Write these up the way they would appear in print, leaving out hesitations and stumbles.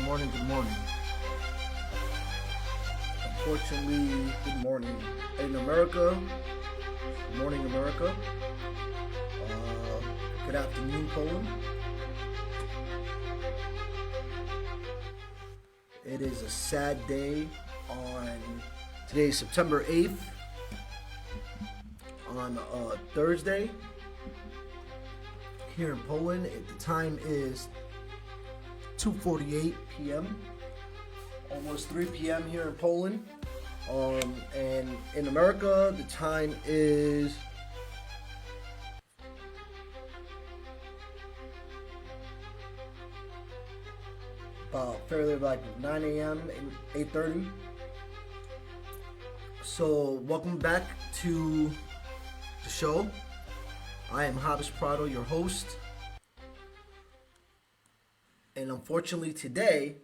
morning, good morning. Unfortunately, good morning. In America, good morning, America. Good afternoon, Poland. It is a sad day on today, September 8th, on Thursday, here in Poland. The time is 2:48 p.m., almost 3 p.m. here in Poland. And in America, the time is about fairly like 9 a.m. and 8:30. So welcome back to the show. I am Jabes Prado, your host. And unfortunately today,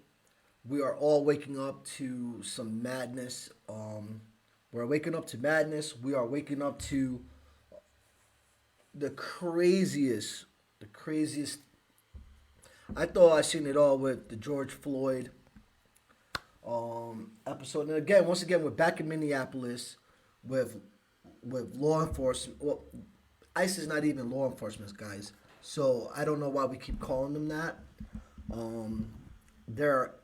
we are all waking up to some madness. We're waking up to madness. We are waking up to the craziest. I thought I seen it all with the George Floyd episode. And again, once again, we're back in Minneapolis with law enforcement. Well, ICE is not even law enforcement, guys. So I don't know why we keep calling them that.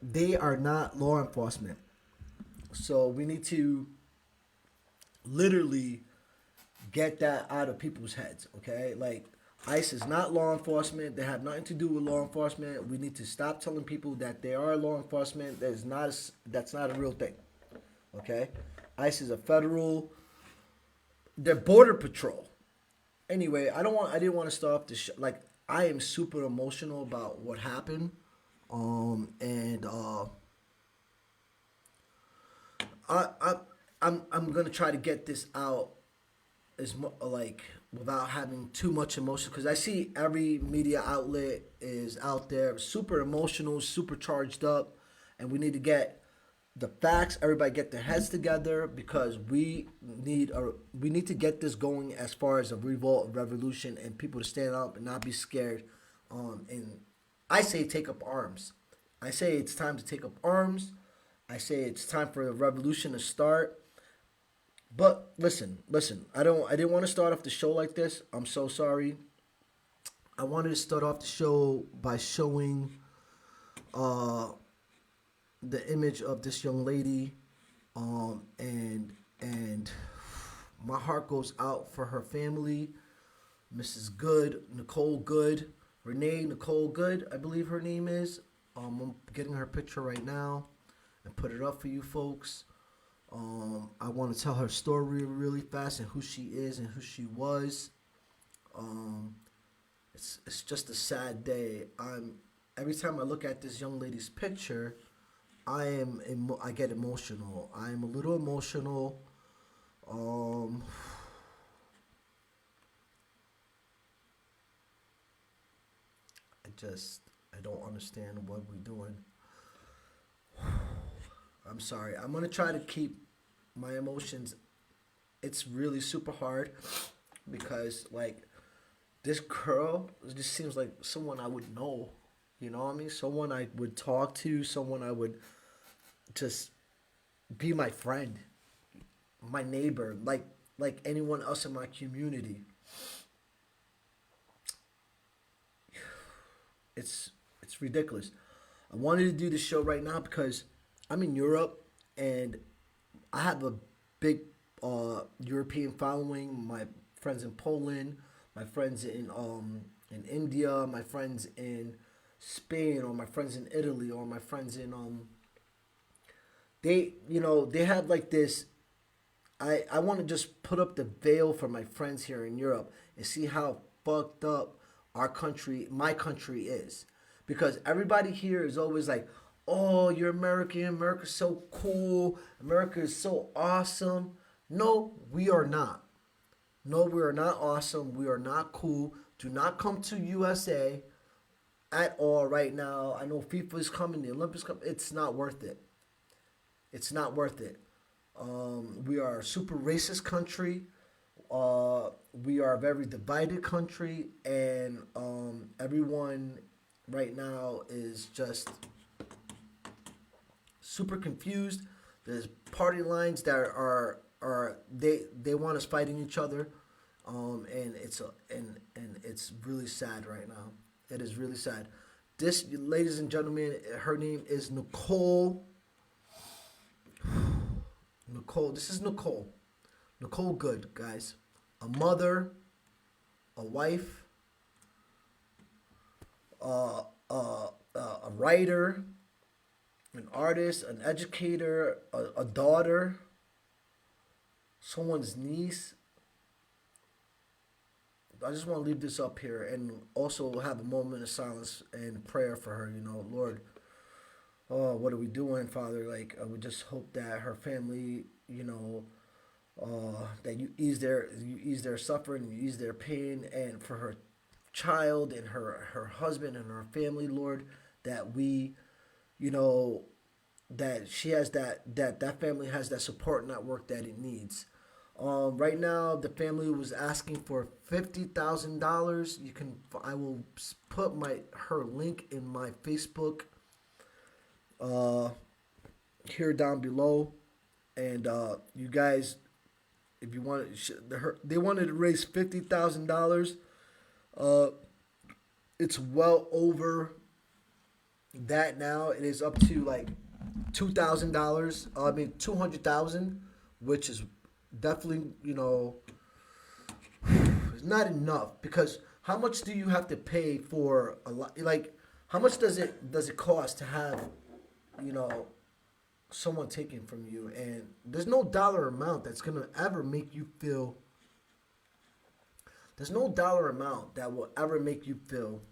They are not law enforcement. So we need to literally get that out of people's heads, okay? Like, ICE is not law enforcement. They have nothing to do with law enforcement. We need to stop telling people that they are law enforcement. That's not a real thing, okay? ICE is they're border patrol. Anyway, I didn't want to start off the show. Like, I am super emotional about what happened. I'm gonna try to get this out without having too much emotion, because I see every media outlet is out there super emotional, super charged up, and we need to get the facts. Everybody get their heads together, because we need to get this going as far as a revolt, a revolution, and people to stand up and not be scared. And I say take up arms. I say it's time to take up arms. I say it's time for the revolution to start. But listen. I didn't want to start off the show like this. I'm so sorry. I wanted to start off the show by showing the image of this young lady, and my heart goes out for her family, Mrs. Good, Nicole Good, Renee Nicole Good, I believe her name is. I'm getting her picture right now and put it up for you folks. I want to tell her story really fast and who she is and who she was. It's just a sad day. Every time I look at this young lady's picture, I get emotional. I am a little emotional. I don't understand what we're doing. I'm sorry. I'm going to try to keep my emotions. It's really super hard, because, like, this girl just seems like someone I would know. You know what I mean? Someone I would talk to, someone I would just be my friend, my neighbor, like anyone else in my community. It's ridiculous. I wanted to do this show right now because I'm in Europe and I have a big European following. My friends in Poland, my friends in India, my friends in Spain, or my friends in Italy, or my friends in they have like this. I want to just put up the veil for my friends here in Europe and see how fucked up my country is. Because everybody here is always like, oh, you're American, America's so cool, America is so awesome. No, we are not. No, we are not awesome. We are not cool. Do not come to USA at all right now. I know FIFA is coming, the Olympics coming. It's not worth it. It's not worth it. We are a super racist country. We are a very divided country, and everyone right now is just super confused. There's party lines that are they want us fighting each other, and it's really sad right now. It is really sad. This, ladies and gentlemen, her name is Nicole. Nicole. This is Nicole. Nicole Good, guys. A mother, a wife, a writer, an artist, an educator, a daughter, someone's niece. I just want to leave this up here and also have a moment of silence and prayer for her. You know, Lord, oh, what are we doing, Father? Like, we just hope that her family, you know, that you ease their suffering, you ease their pain, and for her child and her husband and her family, Lord, that we, you know, that she has that family has that support network that it needs. Right now, the family was asking for $50,000. I will put her link in my Facebook here down below, and you guys, if you want, they wanted to raise $50,000. It's well over that now. It is up to like $2,000. I mean $200,000, which is definitely, you know, it's not enough, because how much do you have to pay for a lot? Like, how much does it cost to have, you know, someone taken from you? And there's no dollar amount that's gonna ever make you feel. There's no dollar amount that will ever make you feel,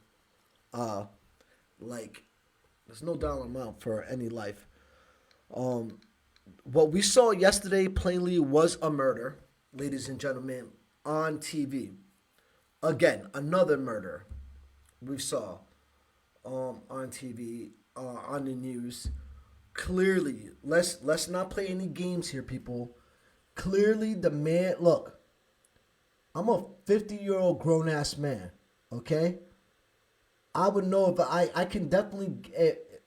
like, there's no dollar amount for any life. What we saw yesterday plainly was a murder, ladies and gentlemen, on TV. Again, another murder we saw on TV, on the news. Clearly, let's not play any games here, people. Clearly, the man, look, I'm a 50-year-old grown-ass man, okay? I would know if I can definitely,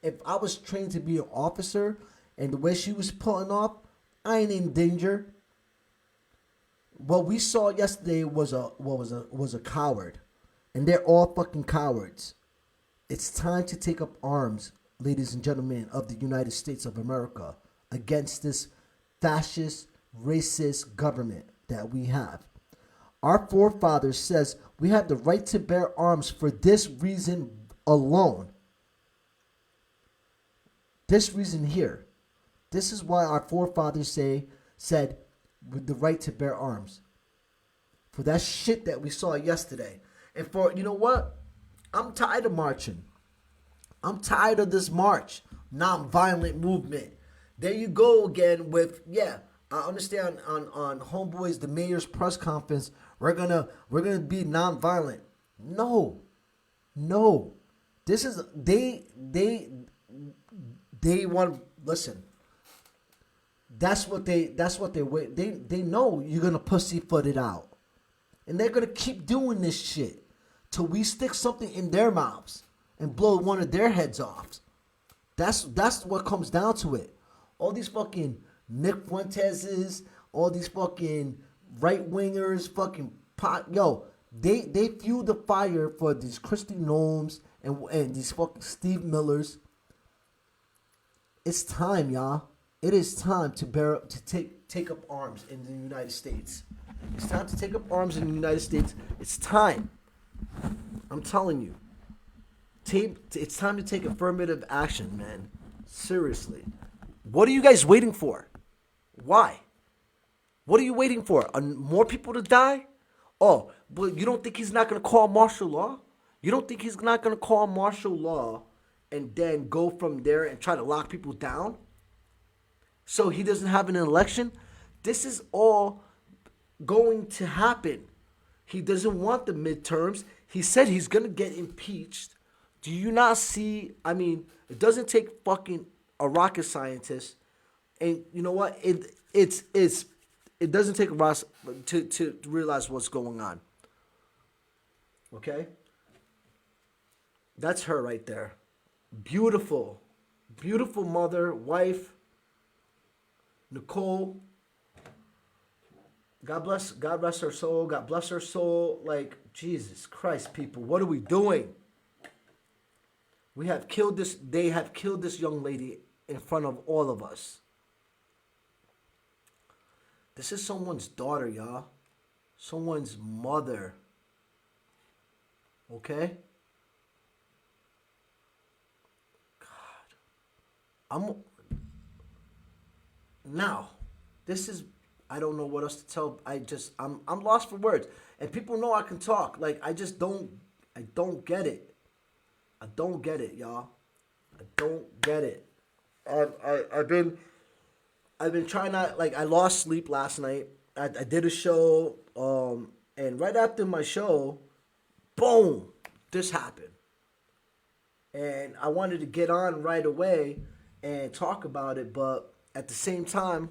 if I was trained to be an officer, and the way she was pulling off, I ain't in danger. What we saw yesterday was a coward, and they're all fucking cowards. It's time to take up arms, ladies and gentlemen of the United States of America, against this fascist, racist government that we have. Our forefathers says we have the right to bear arms for this reason alone. This reason here. This is why our forefathers said with the right to bear arms. For that shit that we saw yesterday. And for, you know what? I'm tired of marching. I'm tired of this march. Non-violent movement. There you go again with, yeah, I understand on Homeboys, the mayor's press conference, we're gonna be non-violent. No. This is, they want, listen. That's what they wait. They know you're gonna pussyfoot it out, and they're gonna keep doing this shit till we stick something in their mouths and blow one of their heads off. That's what comes down to it. All these fucking Nick Fuenteses, all these fucking right wingers, fucking they fuel the fire for these Kristi Noems and these fucking Steve Millers. It's time, y'all. It is time to take up arms in the United States. It's time to take up arms in the United States. It's time. I'm telling you. It's time to take affirmative action, man. Seriously. What are you guys waiting for? Why? What are you waiting for? More people to die? Oh, but you don't think he's not going to call martial law? You don't think he's not going to call martial law and then go from there and try to lock people down? So he doesn't have an election? This is all going to happen. He doesn't want the midterms. He said he's going to get impeached. Do you not see? I mean, it doesn't take fucking a rocket scientist. And you know what? It doesn't take a rocket to realize what's going on. Okay? That's her right there. Beautiful. beautiful mother, wife, Nicole. God rest her soul. God bless her soul. Like, Jesus Christ, people, what are we doing? They have killed this young lady in front of all of us. This is someone's daughter, y'all. Someone's mother. Okay? God. Now, this is, I don't know what else to tell. I'm lost for words. And people know I can talk. Like, I don't get it. I don't get it, y'all. I don't get it. I've been trying to, like, I lost sleep last night. I did a show, and right after my show, boom, this happened. And I wanted to get on right away and talk about it, but at the same time,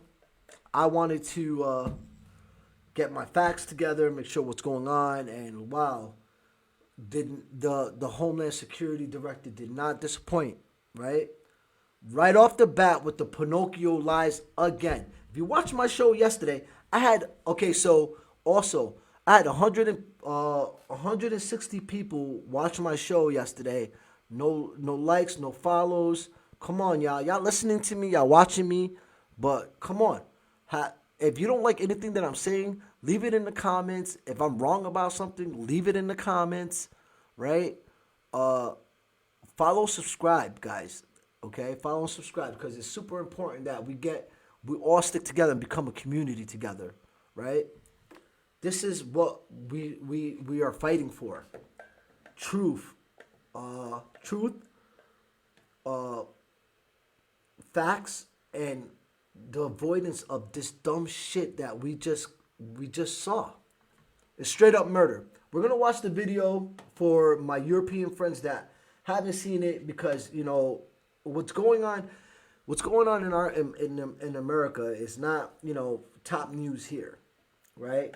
I wanted to get my facts together, make sure what's going on, and wow, the Homeland Security Director did not disappoint, right? Right off the bat with the Pinocchio lies again. If you watched my show yesterday, I had 160 people watch my show yesterday. No likes, no follows. Come on, y'all. Y'all listening to me, y'all watching me, but come on. If you don't like anything that I'm saying, leave it in the comments. If I'm wrong about something, leave it in the comments, right? Follow, subscribe, guys. Okay, follow and subscribe because it's super important that we all stick together and become a community together, right? This is what we are fighting for. Truth, facts, and the avoidance of this dumb shit that we just saw. It's straight up murder. We're gonna watch the video for my European friends that haven't seen it because what's going on in America is not top news here, right?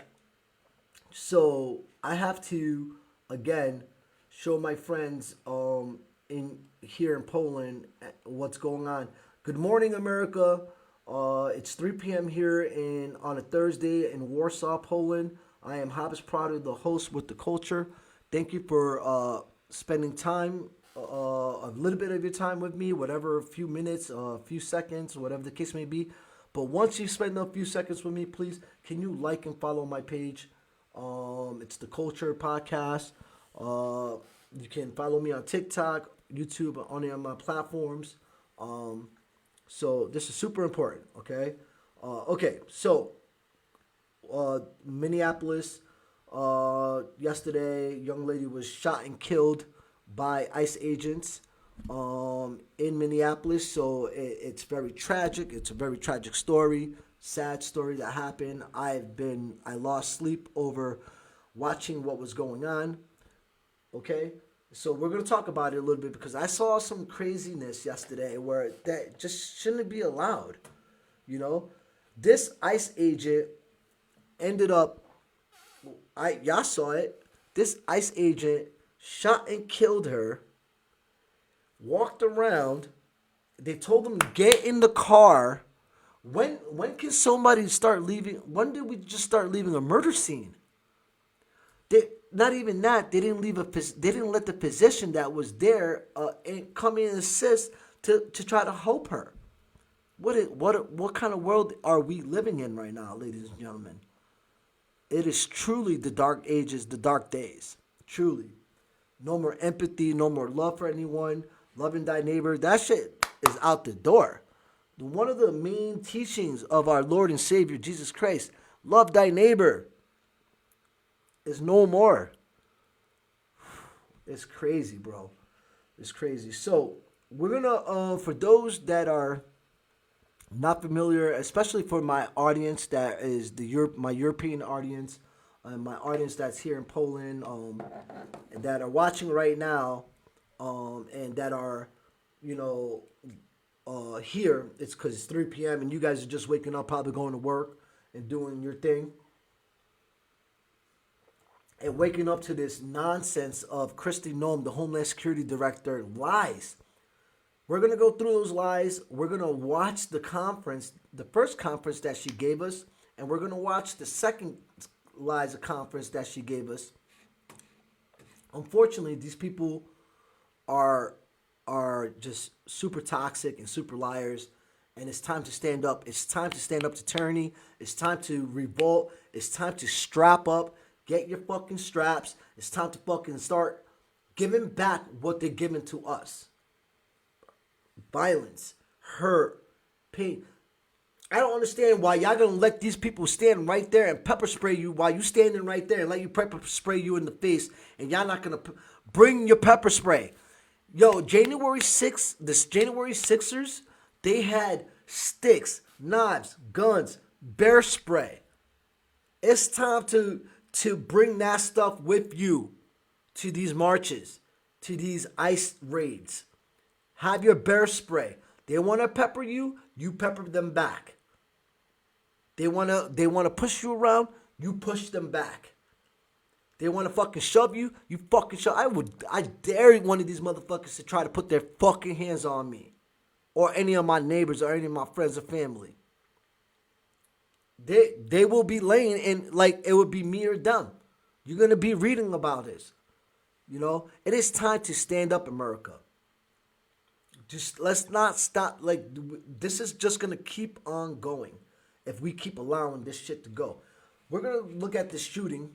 So I have to again show my friends in Poland what's going on. Good morning, America. It's 3 p.m. here on a Thursday in Warsaw, Poland. I am Jabes Prado, the host with the Culture. Thank you for spending time, a little bit of your time with me, whatever, a few minutes, a few seconds, whatever the case may be. But once you spend a few seconds with me, please, can you like and follow my page? It's the Kulture Podcast. You can follow me on TikTok, YouTube, on any of my platforms. So this is super important, okay? So Minneapolis, yesterday, young lady was shot and killed by ICE agents in Minneapolis. So it's very tragic. It's a very tragic story, sad story that happened. I lost sleep over watching what was going on, okay? So we're going to talk about it a little bit because I saw some craziness yesterday where that just shouldn't be allowed. This ICE agent ended up, y'all saw it. This ICE agent shot and killed her, walked around. They told him, get in the car. When can somebody start leaving? When did we just start leaving a murder scene? Not even that. They didn't let the physician that was there and come in and assist to try to help her. What kind of world are we living in right now, ladies and gentlemen? It is truly the dark ages, the dark days. Truly. No more empathy, no more love for anyone, loving thy neighbor. That shit is out the door. One of the main teachings of our Lord and Savior, Jesus Christ, love thy neighbor, is no more. It's crazy, bro. It's crazy. So we're gonna, for those that are not familiar, especially for my audience that is my European audience, my audience that's here in Poland, that are watching right now, and that are, here. It's because it's 3 p.m. and you guys are just waking up, probably going to work and doing your thing. And waking up to this nonsense of Kristi Noem, the Homeland Security Director, lies. We're going to go through those lies. We're going to watch the conference, the first conference that she gave us, and we're going to watch the second lies of conference that she gave us. Unfortunately, these people are just super toxic and super liars, and it's time to stand up. It's time to stand up to tyranny. It's time to revolt. It's time to strap up. Get your fucking straps. It's time to fucking start giving back what they're giving to us. Violence, hurt, pain. I don't understand why y'all gonna let these people stand right there and pepper spray you while you standing right there and let you pepper spray you in the face, and y'all not gonna bring your pepper spray. Yo, January 6th, this January 6ers, they had sticks, knives, guns, bear spray. It's time to bring that stuff with you to these marches, to these ICE raids. Have your bear spray. They want to pepper you, you pepper them back. They want to push you around, you push them back. They want to fucking shove you, you fucking shove. I dare one of these motherfuckers to try to put their fucking hands on me, or any of my neighbors, or any of my friends or family. They will be laying in, like it would be me or them. You're gonna be reading about this. You know, it is time to stand up, America. Just let's not stop. Like, this is just gonna keep on going if we keep allowing this shit to go. We're gonna look at this shooting,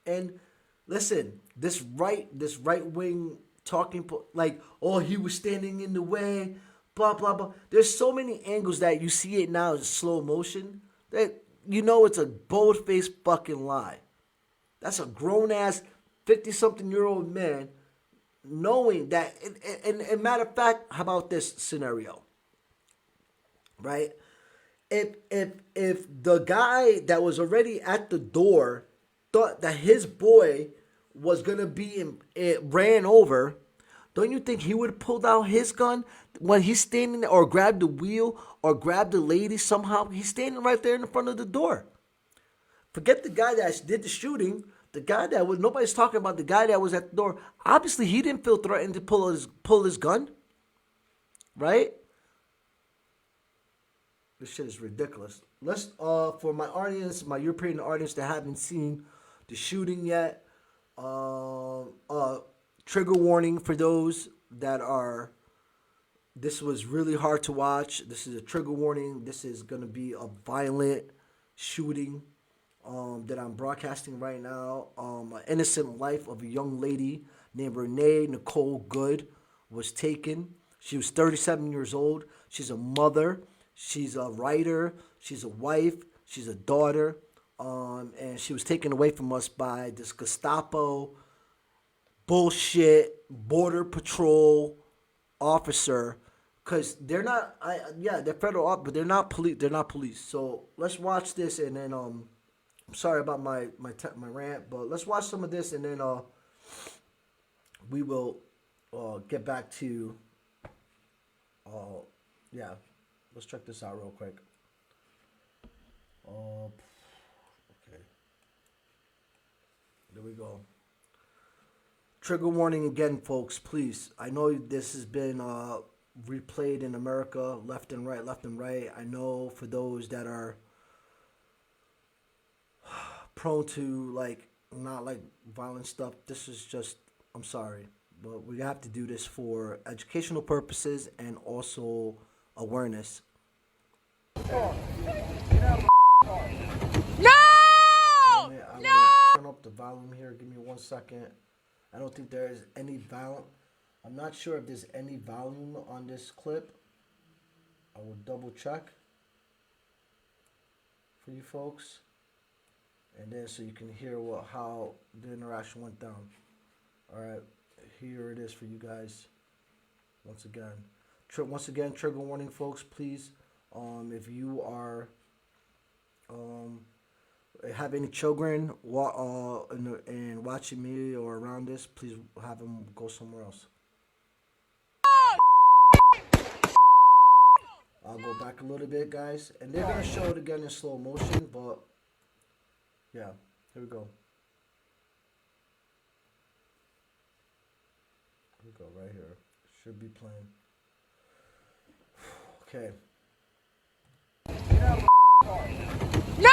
and listen, this right wing talking, like, oh, he was standing in the way, blah blah blah. There's so many angles that you see it now in slow motion that you know it's a bold-faced fucking lie. That's a grown-ass 50-something-year-old man knowing that. And matter of fact, how about this scenario? Right? If the guy that was already at the door thought that his boy was gonna be ran over, don't you think he would have pulled out his gun when he's standing there, or grabbed the wheel, or grabbed the lady somehow? He's standing right there in the front of the door. Forget the guy that did the shooting. The guy that was, nobody's talking about the guy that was at the door. Obviously, he didn't feel threatened to pull his gun, right? This shit is ridiculous. Let's for my audience, my European audience that haven't seen the shooting yet, trigger warning for those that are. This was really hard to watch. This is a trigger warning. This is gonna be a violent shooting. That I'm broadcasting right now. An innocent life of a young lady named Renee Nicole Good was taken. She was 37 years old. She's a mother. She's a writer. She's a wife. She's a daughter. And she was taken away from us by this Gestapo bullshit border patrol officer. Because they're not, they're federal, but they're not police. They're not police. So let's watch this, and then I'm sorry about my rant, but let's watch some of this, and then we will get back to let's check this out real quick. Okay, there we go. Trigger warning again, folks. Please, I know this has been replayed in America left and right. I know for those that are prone to not like violent stuff, this is just, I'm sorry, but we have to do this for educational purposes and also awareness. No! I will turn up the volume here. Give me 1 second. I don't think there is any volume. I'm not sure if there's any volume on this clip. I will double check for you folks. And then so you can hear how the interaction went down. All right, here it is for you guys. Once again, trigger warning, folks. Please, if you are have any children and watching me or around this, please have them go somewhere else. I'll go back a little bit, guys, and they're gonna show it again in slow motion, but. Yeah, here we go. Here we go, right here. Should be playing. Okay. No! No!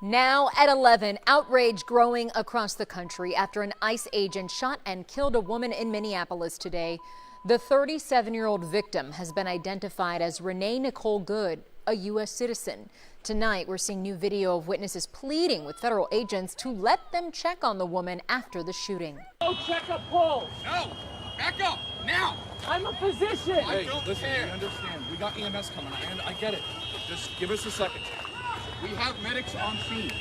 Now at 11, outrage growing across the country after an ICE agent shot and killed a woman in Minneapolis today. The 37-year-old victim has been identified as Renee Nicole Good, a U.S. citizen. Tonight, we're seeing new video of witnesses pleading with federal agents to let them check on the woman after the shooting. Go check a pulse. No! Back up! Now! I'm a physician. I don't Listen, care. we understand. We got EMS coming, and I get it. Just give us a second. We have medics on scene.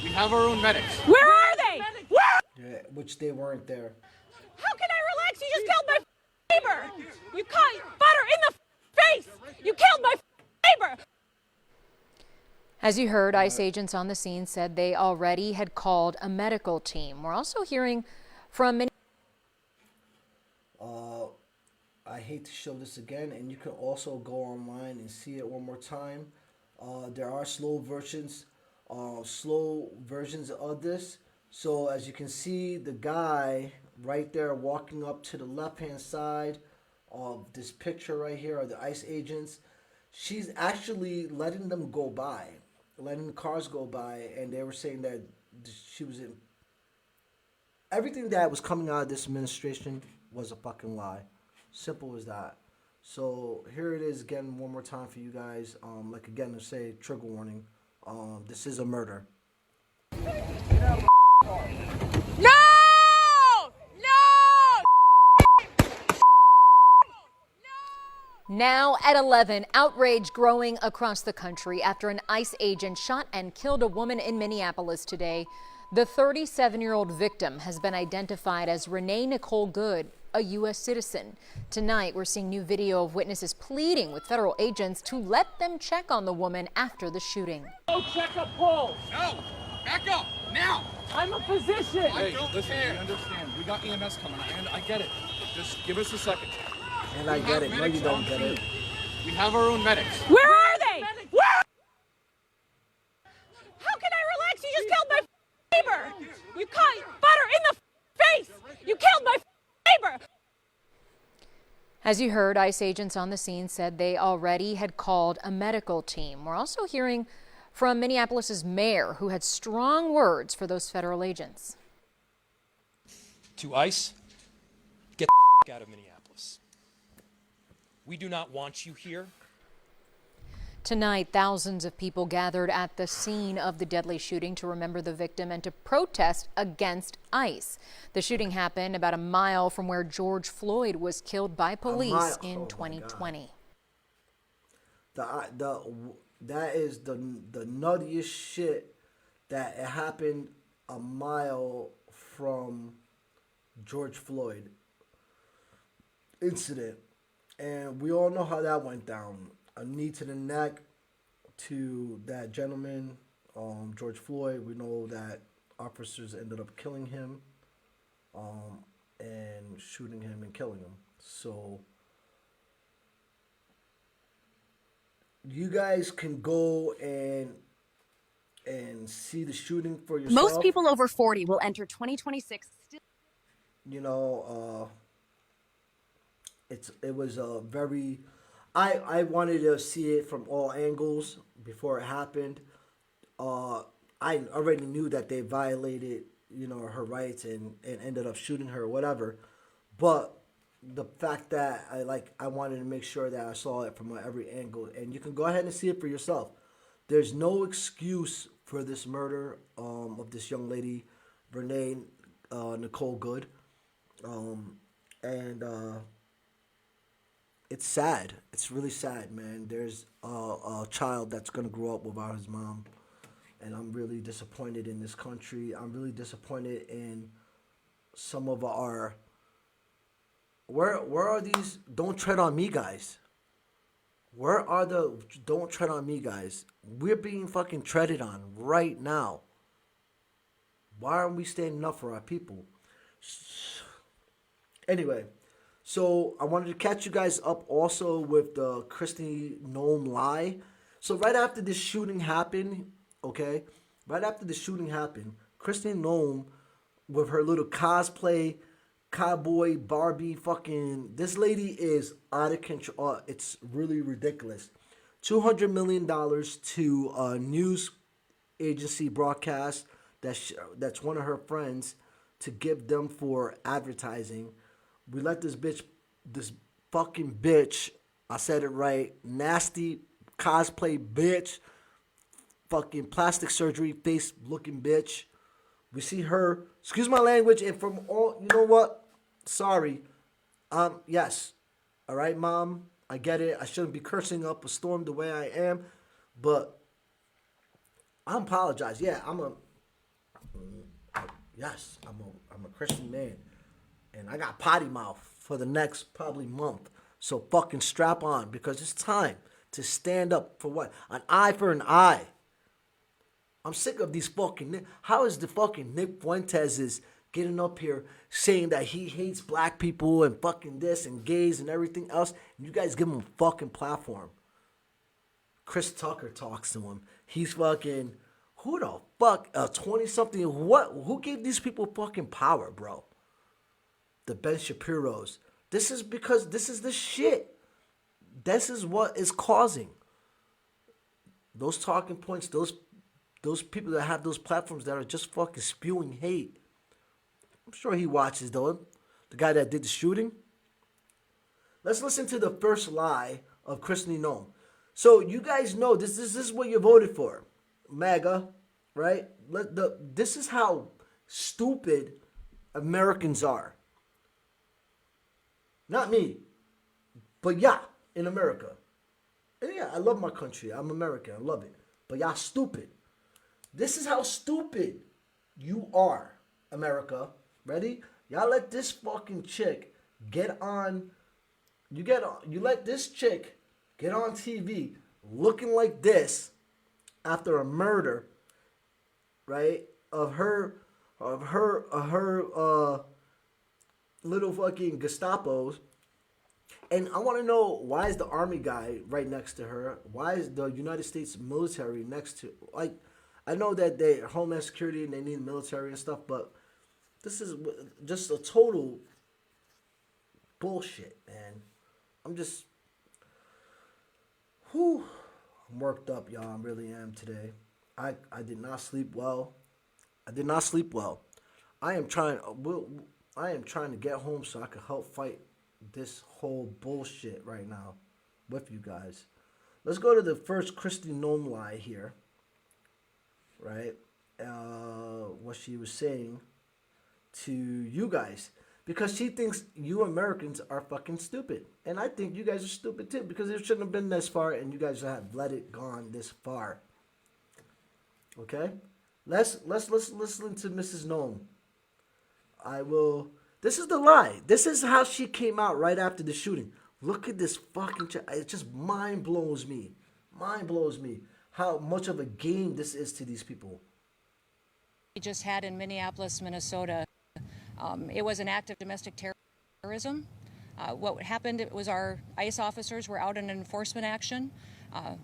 We have our own medics. Where are they? Where? Yeah, which they weren't there. How can I relax? You just killed my neighbor. You caught butter in the face. You killed my neighbor. As you heard, ICE agents on the scene said they already had called a medical team. We're also hearing from I hate to show this again, and you can also go online and see it one more time. There are slow versions of this. So as you can see, the guy right there walking up to the left-hand side of this picture right here are the ICE agents. She's actually letting them go by, letting the cars go by, and they were saying that she was in. Everything that was coming out of this administration was a fucking lie. Simple as that. So here it is again one more time for you guys. Like again to say, trigger warning. This is a murder. No! No! Now at 11, outrage growing across the country after an ICE agent shot and killed a woman in Minneapolis today. The 37-year-old victim has been identified as Renee Nicole Good, a U.S. citizen. Tonight, we're seeing new video of witnesses pleading with federal agents to let them check on the woman after the shooting. Go check a pulse. No! Back up! Now! I'm a physician. I don't listen, care. we understand. We got EMS coming, and I get it. Just give us a second. And I We get have it. No, medics you don't on get it. scene. We have our own medics. Where are they? Where? How can I relax? You just killed my neighbor. You caught butter in the face. You killed my neighbor. As you heard, ICE agents on the scene said they already had called a medical team. We're also hearing from Minneapolis' mayor, who had strong words for those federal agents. To ICE, get the out of Minneapolis. We do not want you here. Tonight, thousands of people gathered at the scene of the deadly shooting to remember the victim and to protest against ICE. The shooting happened about a mile from where George Floyd was killed by police in 2020. That is the nuttiest shit that it happened a mile from George Floyd incident. And we all know how that went down. A knee to the neck to that gentleman, George Floyd. We know that officers ended up killing him and shooting him and killing him. So you guys can go and see the shooting for yourself. Most people over 40 will enter 2026 still. You know, it was a very. I wanted to see it from all angles before it happened. I already knew that they violated, her rights and ended up shooting her or whatever. But the fact that I wanted to make sure that I saw it from every angle, and you can go ahead and see it for yourself. There's no excuse for this murder of this young lady, Renee Nicole Good, it's sad. It's really sad, man. There's a child that's going to grow up without his mom. And I'm really disappointed in this country. I'm really disappointed in some of our... Where are these don't tread on me guys? Where are the don't tread on me guys? We're being fucking treaded on right now. Why aren't we standing up for our people? Anyway... So I wanted to catch you guys up also with the Kristi Noem lie. So right after this shooting happened, Kristi Noem with her little cosplay cowboy Barbie fucking. This lady is out of control. It's really ridiculous. $200 million to a news agency broadcast that's one of her friends to give them for advertising. We let this fucking bitch, I said it right, nasty cosplay bitch, fucking plastic surgery face looking bitch. We see her, excuse my language, and from all, you know what? Sorry. Yes. All right, Mom. I get it. I shouldn't be cursing up a storm the way I am, but I apologize. Yeah, I'm a Christian man, and I got potty mouth for the next probably month. So fucking strap on, because it's time to stand up for what? An eye for an eye. I'm sick of these fucking. How is the fucking Nick Fuentes is getting up here saying that he hates black people and fucking this and gays and everything else, and you guys give him a fucking platform. Chris Tucker talks to him. He's fucking. Who the fuck? 20-something. What? Who gave these people fucking power, bro? The Ben Shapiro's. This is because this is the shit. This is what is causing those talking points. Those people that have those platforms that are just fucking spewing hate. I'm sure he watches though. The guy that did the shooting. Let's listen to the first lie of Kristi Noem. So you guys know this is what you voted for. MAGA, right? This is how stupid Americans are. Not me, but yeah, in America. And yeah, I love my country. I'm American. I love it. But y'all stupid. This is how stupid you are, America. Ready? Y'all let this fucking chick get on. You let this chick get on TV looking like this after a murder, right? Of her little fucking Gestapos. And I want to know, why is the army guy right next to her? Why is the United States military next to, like, I know that they're Homeland Security and they need military and stuff, but this is just a total bullshit, man. I'm just, I'm worked up, y'all. I really am today. I did not sleep well. I am trying to get home so I can help fight this whole bullshit right now with you guys. Let's go to the first Kristi Noem lie here. Right? What she was saying to you guys. Because she thinks you Americans are fucking stupid. And I think you guys are stupid too. Because it shouldn't have been this far and you guys have let it gone this far. Okay? Let's listen to Mrs. Noem. This is the lie. This is how she came out right after the shooting. Look at this fucking it just mind blows me. How much of a game this is to these people. We just had in Minneapolis, Minnesota. It was an act of domestic terrorism. What happened was our ICE officers were out in an enforcement action.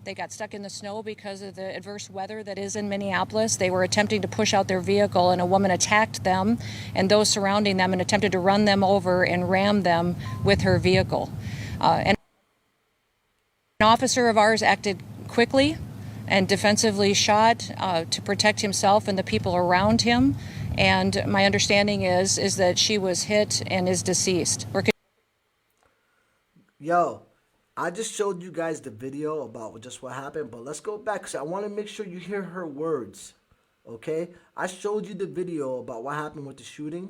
They got stuck in the snow because of the adverse weather that is in Minneapolis. They were attempting to push out their vehicle, and a woman attacked them and those surrounding them and attempted to run them over and ram them with her vehicle. And an officer of ours acted quickly and defensively shot to protect himself and the people around him. And my understanding is that she was hit and is deceased. Yo, I just showed you guys the video about just what happened, but let's go back because I want to make sure you hear her words, okay? I showed you the video about what happened with the shooting,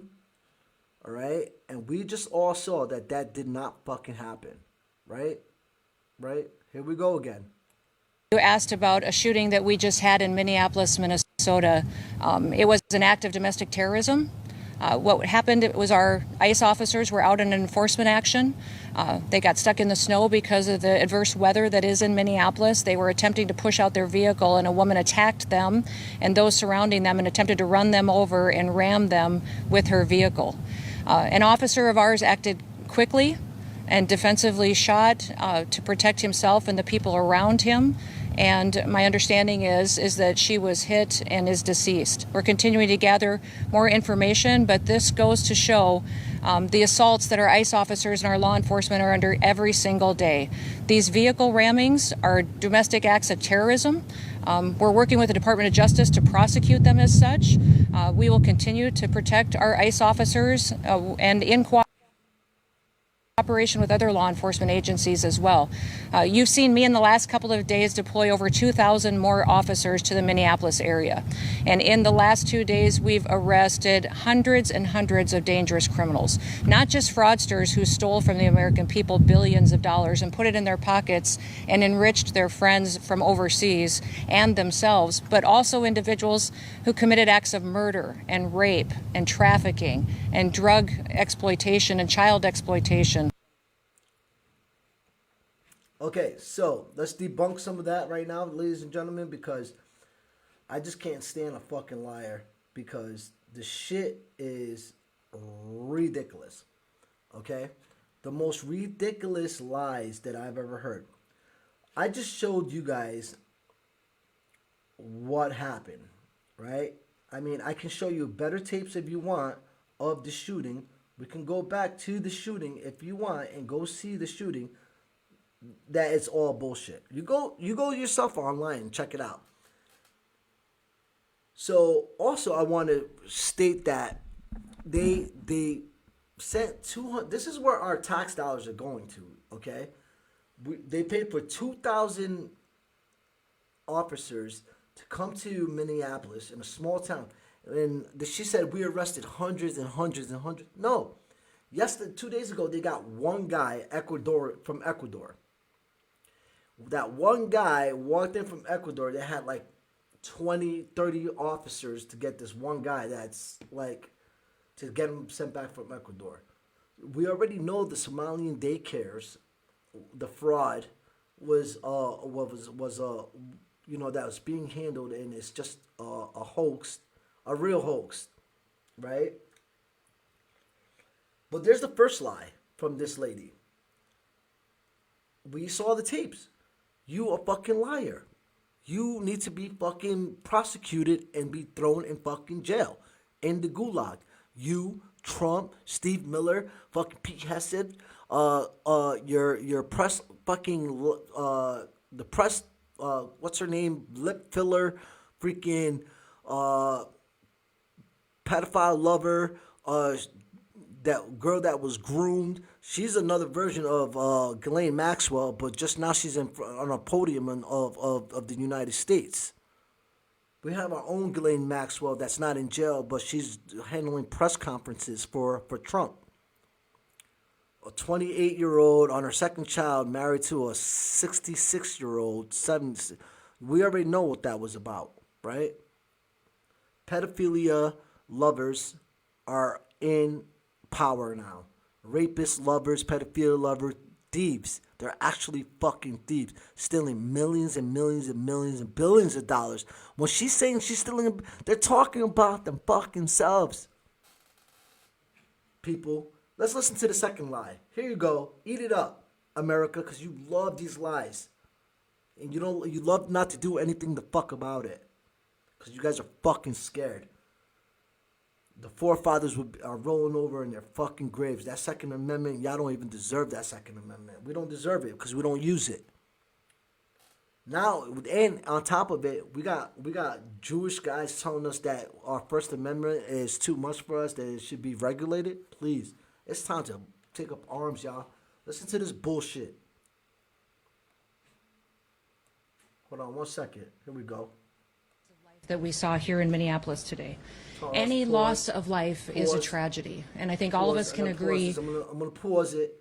all right? And we just all saw that did not fucking happen, right? Right? Here we go again. You asked about a shooting that we just had in Minneapolis, Minnesota. It was an act of domestic terrorism. What happened was our ICE officers were out in an enforcement action. They got stuck in the snow because of the adverse weather that is in Minneapolis. They were attempting to push out their vehicle, and a woman attacked them and those surrounding them and attempted to run them over and ram them with her vehicle. An officer of ours acted quickly and defensively shot to protect himself and the people around him. and my understanding is that she was hit and is deceased. We're continuing to gather more information, but this goes to show the assaults that our ICE officers and our law enforcement are under every single day. These vehicle rammings are domestic acts of terrorism. We're working with the Department of Justice to prosecute them as such. We will continue to protect our ICE officers and in cooperation with other law enforcement agencies as well. You've seen me in the last couple of days deploy over 2,000 more officers to the Minneapolis area. And in the last 2 days, we've arrested hundreds and hundreds of dangerous criminals, not just fraudsters who stole from the American people billions of dollars and put it in their pockets and enriched their friends from overseas and themselves, but also individuals who committed acts of murder and rape and trafficking and drug exploitation and child exploitation. Okay, so let's debunk some of that right now, ladies and gentlemen, because I just can't stand a fucking liar, because the shit is ridiculous. Okay? The most ridiculous lies that I've ever heard. I just showed you guys what happened, right? I mean, I can show you better tapes if you want of the shooting. We can go back to the shooting if you want and go see the shooting. That it's all bullshit. You go yourself online and check it out. So also I want to state that they sent 200. This is where our tax dollars are going to. Okay, they paid for 2,000 officers to come to Minneapolis in a small town, and she said we arrested hundreds and hundreds and hundreds. No, 2 days ago they got one guy from Ecuador. That one guy walked in from Ecuador. They had like 20, 30 officers to get this one guy that's like, to get him sent back from Ecuador. We already know the Somalian daycares, the fraud was that was being handled, and it's just a hoax, a real hoax, right? But there's the first lie from this lady. We saw the tapes. You a fucking liar. You need to be fucking prosecuted and be thrown in fucking jail, in the gulag. You, Trump, Steve Miller, fucking Pete Hesed, your press fucking the press what's her name, lip filler, freaking pedophile lover, that girl that was groomed. She's another version of Ghislaine Maxwell, but just now she's on a podium of the United States. We have our own Ghislaine Maxwell that's not in jail, but she's handling press conferences for Trump. A 28-year-old on her second child, married to a 66-year-old, we already know what that was about, right? Pedophilia lovers are in power now. Rapists, lovers, pedophilia lovers, thieves. They're actually fucking thieves, stealing millions and millions and millions and billions of dollars. When she's saying she's stealing, they're talking about them fucking selves. People, let's listen to the second lie. Here you go. Eat it up, America, because you love these lies. And you love not to do anything the fuck about it. Because you guys are fucking scared. The forefathers are rolling over in their fucking graves. That Second Amendment, y'all don't even deserve that Second Amendment. We don't deserve it because we don't use it. Now, and on top of it, we got Jewish guys telling us that our First Amendment is too much for us, that it should be regulated. Please, it's time to take up arms, y'all. Listen to this bullshit. Hold on 1 second. Here we go. That we saw here in Minneapolis today. Any loss of life is a tragedy, and I think all of us can agree. I'm gonna pause it,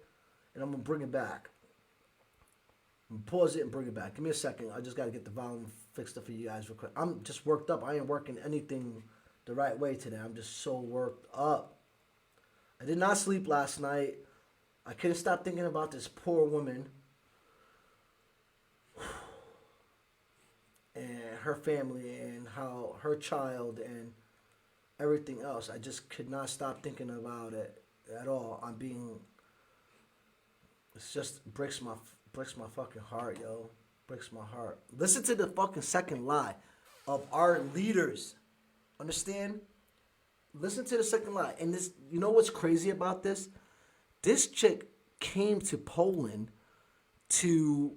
and I'm gonna bring it back. I'm gonna pause it and bring it back. Give me a second. I just gotta get the volume fixed up for you guys real quick. I'm just worked up. I ain't working anything the right way today. I'm just so worked up. I did not sleep last night. I couldn't stop thinking about this poor woman and her family and how her child and everything else. I just could not stop thinking about it at all. It just breaks my fucking heart, yo. Breaks my heart. Listen to the fucking second lie of our leaders. Understand? Listen to the second lie. And this, you know what's crazy about this? This chick came to Poland to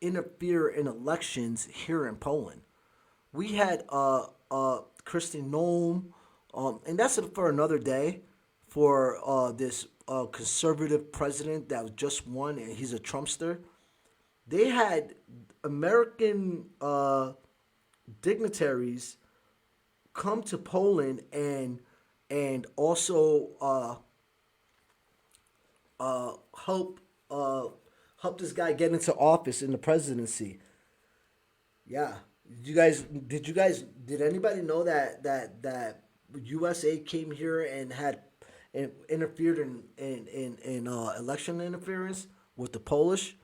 interfere in elections here in Poland. We had Kristi Noem, and that's for another day, for this conservative president that just won, and he's a Trumpster. They had American dignitaries come to Poland and also help this guy get into office in the presidency. Yeah, did anybody know that USA came here and had interfered in election interference with the Polish?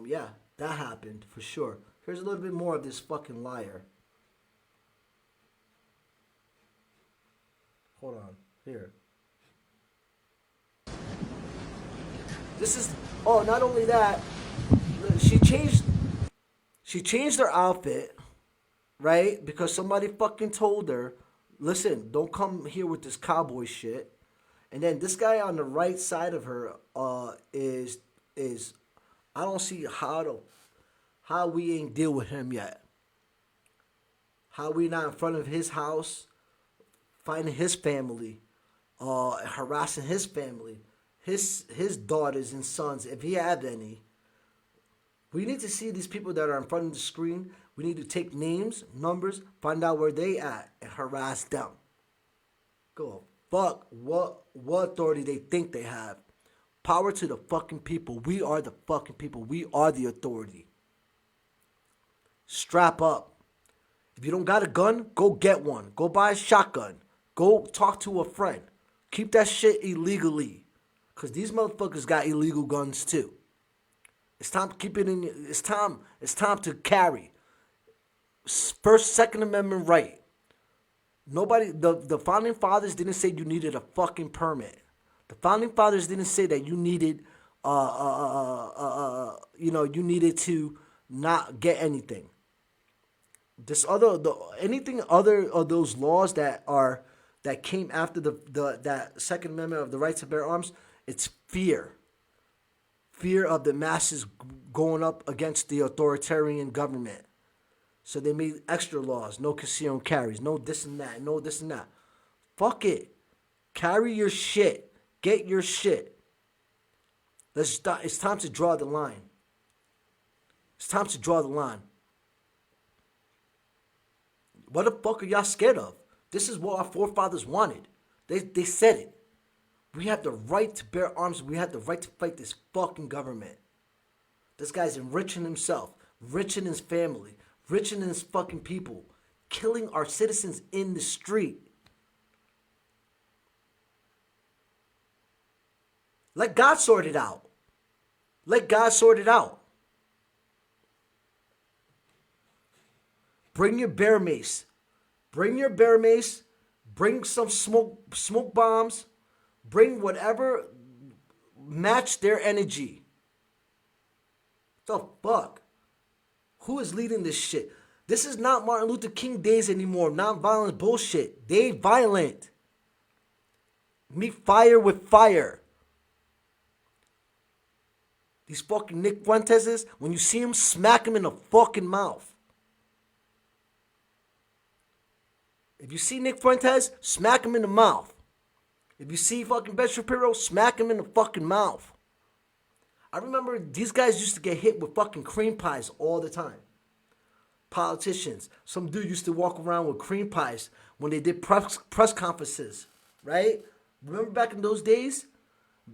Yeah, that happened for sure. Here's a little bit more of this fucking liar. Hold on, here. This is, oh, not only that, she changed her outfit, right? Because somebody fucking told her, listen, don't come here with this cowboy shit. And then this guy on the right side of her is I don't see how we ain't deal with him yet. How we not in front of his house, finding his family, harassing his family, his daughters and sons, if he had any. We need to see these people that are in front of the screen. We need to take names, numbers, find out where they at, and harass them. Go fuck what authority they think they have. Power to the fucking people. We are the fucking people. We are the authority. Strap up. If you don't got a gun, go get one. Go buy a shotgun. Go talk to a friend. Keep that shit illegally. Because these motherfuckers got illegal guns too. It's time to keep it in. It's time to carry. First, Second Amendment right. Nobody, the founding fathers didn't say you needed a fucking permit. The founding fathers didn't say that you needed, you needed to not get anything. Anything other of those laws that came after that Second Amendment of the right to bear arms, it's fear. Fear of the masses going up against the authoritarian government. So they made extra laws. No conceal carries. No this and that. No this and that. Fuck it. Carry your shit. Get your shit. Let's start. It's time to draw the line. It's time to draw the line. What the fuck are y'all scared of? This is what our forefathers wanted. They said it. We have the right to bear arms. We have the right to fight this fucking government. This guy's enriching himself, enriching his family, enriching his fucking people, killing our citizens in the street. Let God sort it out. Let God sort it out. Bring your bear mace. Bring your bear mace. Bring some smoke bombs. Bring whatever match their energy. The fuck? Who is leading this shit? This is not Martin Luther King days anymore. Non-violent bullshit. They violent. Meet fire with fire. These fucking Nick Fuenteses, when you see him, smack him in the fucking mouth. If you see Nick Fuentes, smack him in the mouth. If you see fucking Ben Shapiro, smack him in the fucking mouth. I remember these guys used to get hit with fucking cream pies all the time. Politicians. Some dude used to walk around with cream pies when they did press conferences, right? Remember back in those days?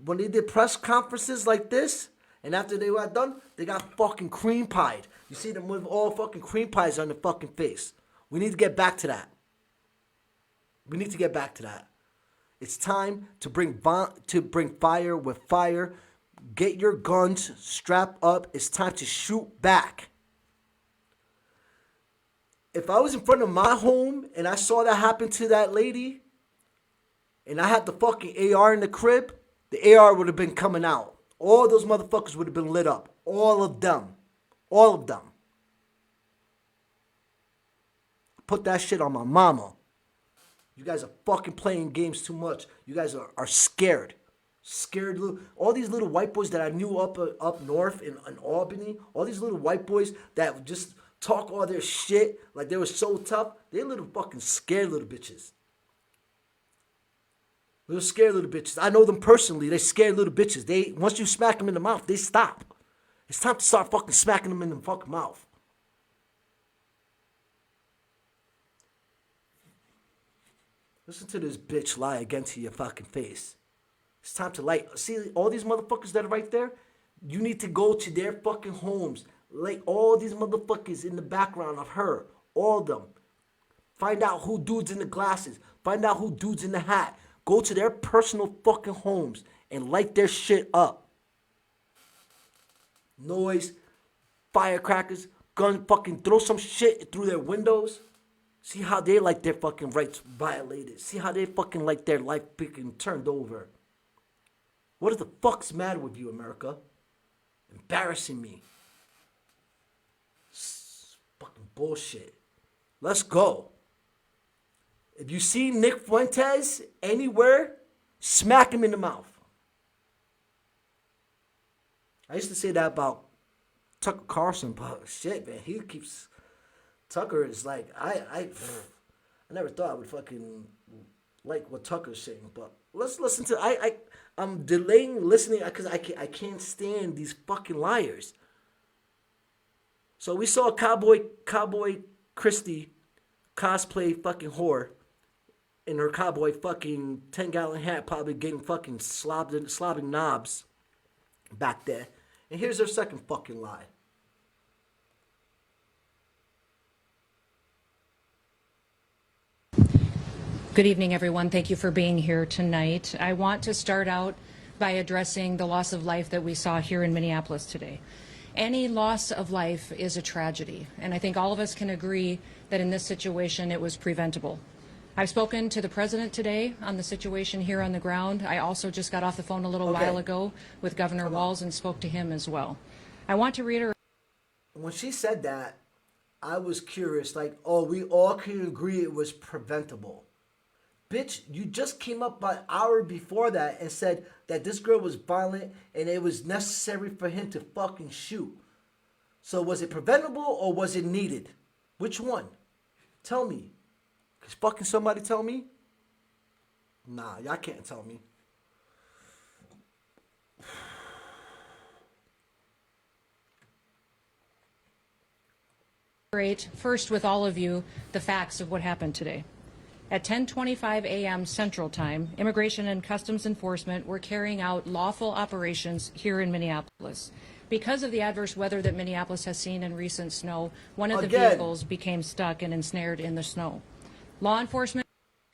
When they did press conferences like this, and after they were done, they got fucking cream pied. You see them with all fucking cream pies on their fucking face. We need to get back to that. We need to get back to that. It's time to bring fire with fire. Get your guns, strap up. It's time to shoot back. If I was in front of my home and I saw that happen to that lady, and I had the fucking AR in the crib, the AR would have been coming out. All those motherfuckers would have been lit up. All of them. All of them. Put that shit on my mama. You guys are fucking playing games too much. You guys are scared. Scared little, all these little white boys that I knew up north in Albany, all these little white boys that would just talk all their shit like they were so tough, they're little fucking scared little bitches. Little scared little bitches. I know them personally. They scared little bitches. Once you smack them in the mouth, they stop. It's time to start fucking smacking them in the fucking mouth. Listen to this bitch lie again to your fucking face. It's time to see all these motherfuckers that are right there? You need to go to their fucking homes. Like all these motherfuckers in the background of her. All of them. Find out who dude's in the glasses. Find out who dude's in the hat. Go to their personal fucking homes and light their shit up. Noise, firecrackers, gun, fucking throw some shit through their windows. See how they like their fucking rights violated. See how they fucking like their life fucking turned over. What the fuck's the matter with you, America? Embarrassing me. It's fucking bullshit. Let's go. If you see Nick Fuentes anywhere, smack him in the mouth. I used to say that about Tucker Carlson, but shit, man, he keeps... Tucker is like, I never thought I would fucking like what Tucker's saying, but let's listen to, I'm delaying listening because I can't stand these fucking liars. So we saw Cowboy Kristi cosplay fucking whore in her cowboy fucking 10-gallon hat, probably getting fucking slobbing knobs back there. And here's her second fucking lie. Good evening, everyone. Thank you for being here tonight. I want to start out by addressing the loss of life that we saw here in Minneapolis today. Any loss of life is a tragedy, and I think all of us can agree that in this situation it was preventable. I've spoken to the president today on the situation here on the ground. I also just got off the phone a little while ago with Governor Walz and spoke to him as well. I want to reiterate. When she said that, I was curious, like, oh, we all can agree it was preventable. Bitch, you just came up an hour before that and said that this girl was violent and it was necessary for him to fucking shoot. So was it preventable or was it needed? Which one? Tell me. Can fucking somebody tell me? Nah, y'all can't tell me. First with all of you the facts of what happened today. At 10:25 a.m. Central Time, Immigration and Customs Enforcement were carrying out lawful operations here in Minneapolis. Because of the adverse weather that Minneapolis has seen in recent snow, one of the vehicles became stuck and ensnared in the snow. Law enforcement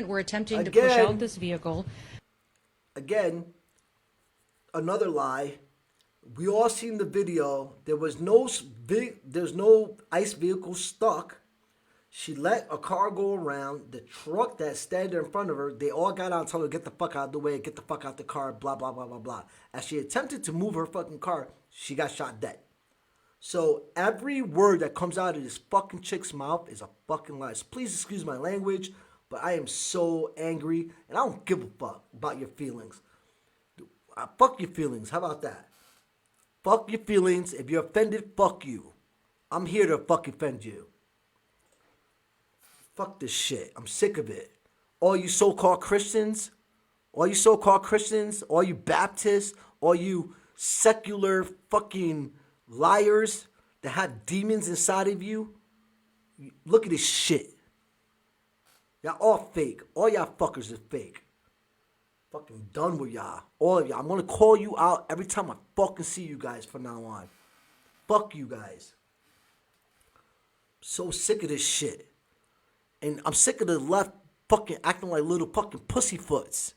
were attempting to push out this vehicle. Again, another lie. We all seen the video. There's no ICE vehicle stuck. She let a car go around. The truck that stayed there in front of her, they all got out and told her, get the fuck out of the way, get the fuck out the car, blah, blah, blah, blah, blah. As she attempted to move her fucking car, she got shot dead. So every word that comes out of this fucking chick's mouth is a fucking lie. So please excuse my language, but I am so angry, and I don't give a fuck about your feelings. Fuck your feelings. How about that? Fuck your feelings. If you're offended, fuck you. I'm here to fucking offend you. Fuck this shit. I'm sick of it. All you so-called Christians, all you Baptists, all you secular fucking liars that have demons inside of you, look at this shit. Y'all all fake. All y'all fuckers are fake. Fucking done with y'all. All of y'all. I'm gonna call you out every time I fucking see you guys from now on. Fuck you guys. So sick of this shit. And I'm sick of the left fucking acting like little fucking pussyfoots.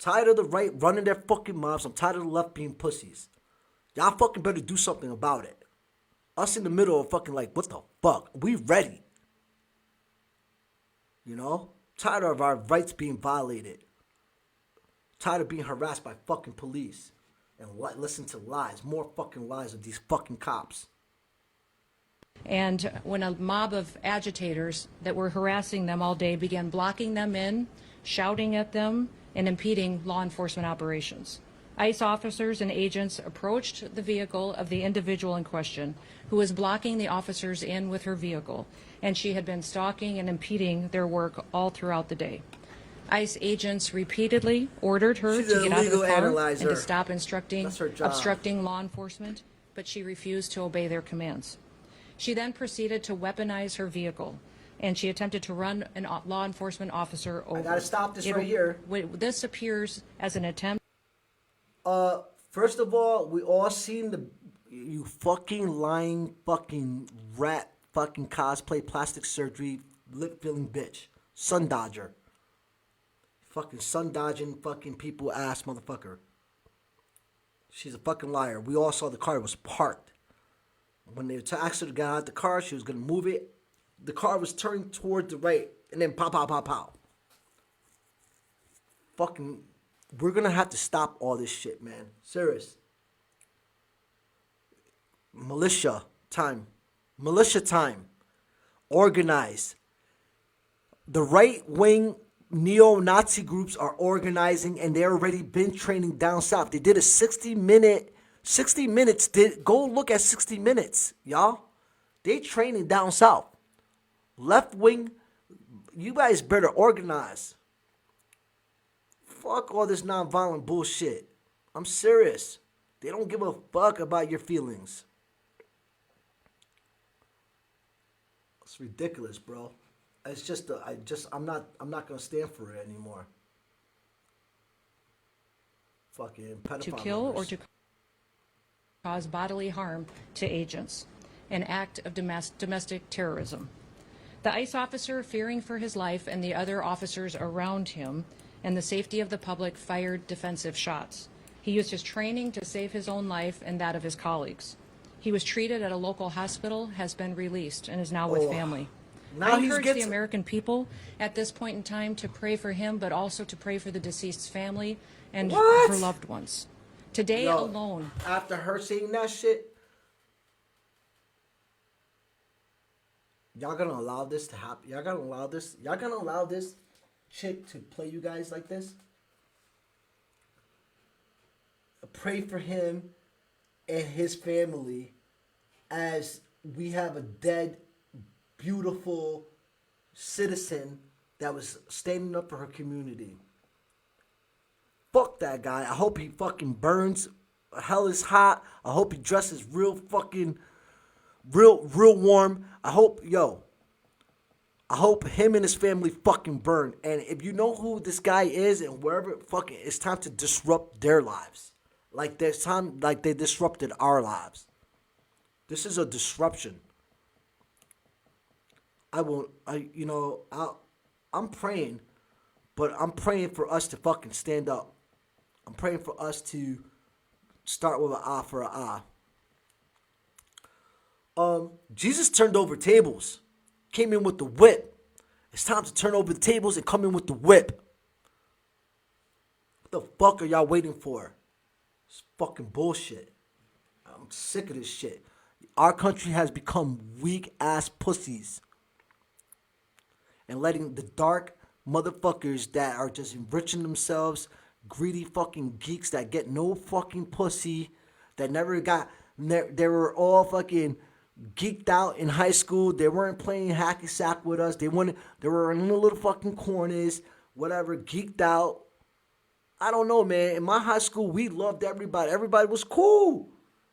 Tired of the right running their fucking mouths. I'm tired of the left being pussies. Y'all fucking better do something about it. Us in the middle are fucking like, what the fuck? We ready. You know? Tired of our rights being violated. Tired of being harassed by fucking police. and listen to lies, more fucking lies of these fucking cops. And when a mob of agitators that were harassing them all day began blocking them in, shouting at them, and impeding law enforcement operations. ICE officers and agents approached the vehicle of the individual in question, who was blocking the officers in with her vehicle, and she had been stalking and impeding their work all throughout the day. ICE agents repeatedly ordered her to get out of the car and to stop obstructing law enforcement, but she refused to obey their commands. She then proceeded to weaponize her vehicle, and she attempted to run a law enforcement officer over. I gotta stop this right here. This appears as an attempt. First of all, we all seen you fucking lying fucking rat fucking cosplay plastic surgery lip filling bitch. Sun dodger. Fucking sun dodging fucking people ass motherfucker. She's a fucking liar. We all saw the car was parked. When they asked her to get out of the car, she was gonna move it. The car was turned toward the right, and then pow, pow, pow, pow. Fucking, we're gonna have to stop all this shit, man. Serious. Militia time. Organize. The right-wing neo-Nazi groups are organizing, and they've already been training down south. They did a 60 minutes. Go look at 60 Minutes, y'all. They training down south. Left wing, you guys better organize. Fuck all this nonviolent bullshit. I'm serious. They don't give a fuck about your feelings. It's ridiculous, bro. It's just I'm not gonna stand for it anymore. Fucking pedophile. To kill or to cause bodily harm to agents, an act of domestic terrorism. The ICE officer, fearing for his life and the other officers around him and the safety of the public, fired defensive shots. He used his training to save his own life and that of his colleagues. He was treated at a local hospital, has been released, and is now with family. I encourage the American people at this point in time to pray for him, but also to pray for the deceased's family and her loved ones. Today alone. After her saying that shit, y'all gonna allow this to happen? Y'all gonna allow this? Y'all gonna allow this chick to play you guys like this? Pray for him and his family as we have a dead, beautiful citizen that was standing up for her community. Fuck that guy. I hope he fucking burns. Hell is hot. I hope he dresses real warm. I hope him and his family fucking burn. And if you know who this guy is and wherever, fucking, it's time to disrupt their lives. Like they disrupted our lives. This is a disruption. I'm praying, but I'm praying for us to fucking stand up. I'm praying for us to start with an eye for an eye. Jesus turned over tables, came in with the whip. It's time to turn over the tables and come in with the whip. What the fuck are y'all waiting for? It's fucking bullshit. I'm sick of this shit. Our country has become weak ass pussies. And letting the dark motherfuckers that are just enriching themselves, greedy fucking geeks that get no fucking pussy, that they were all fucking geeked out in high school. They weren't playing hacky sack with us. They were in the little fucking corners, whatever, geeked out. I don't know, man. In my high school, we loved everybody. Everybody was cool.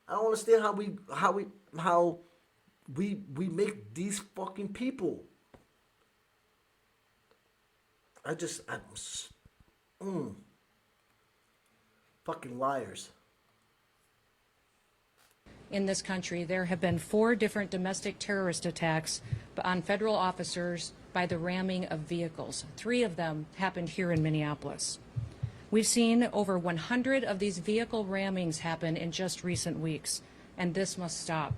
I don't understand how we make these fucking people. Fucking liars. In this country, there have been 4 different domestic terrorist attacks on federal officers by the ramming of vehicles. 3 of them happened here in Minneapolis. We've seen over 100 of these vehicle rammings happen in just recent weeks, and this must stop.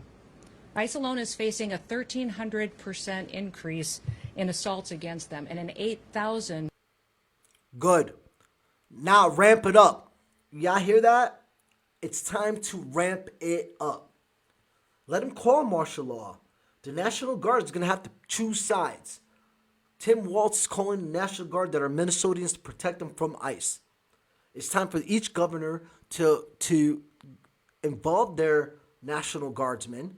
ICE alone is facing a 1,300% increase in assaults against them and an 8,000. Good. Now ramp it up. Y'all hear that? It's time to ramp it up. Let them call martial law. The National Guard is going to have to choose sides. Tim Walz is calling the National Guard that are Minnesotans to protect them from ICE. It's time for each governor to involve their National Guardsmen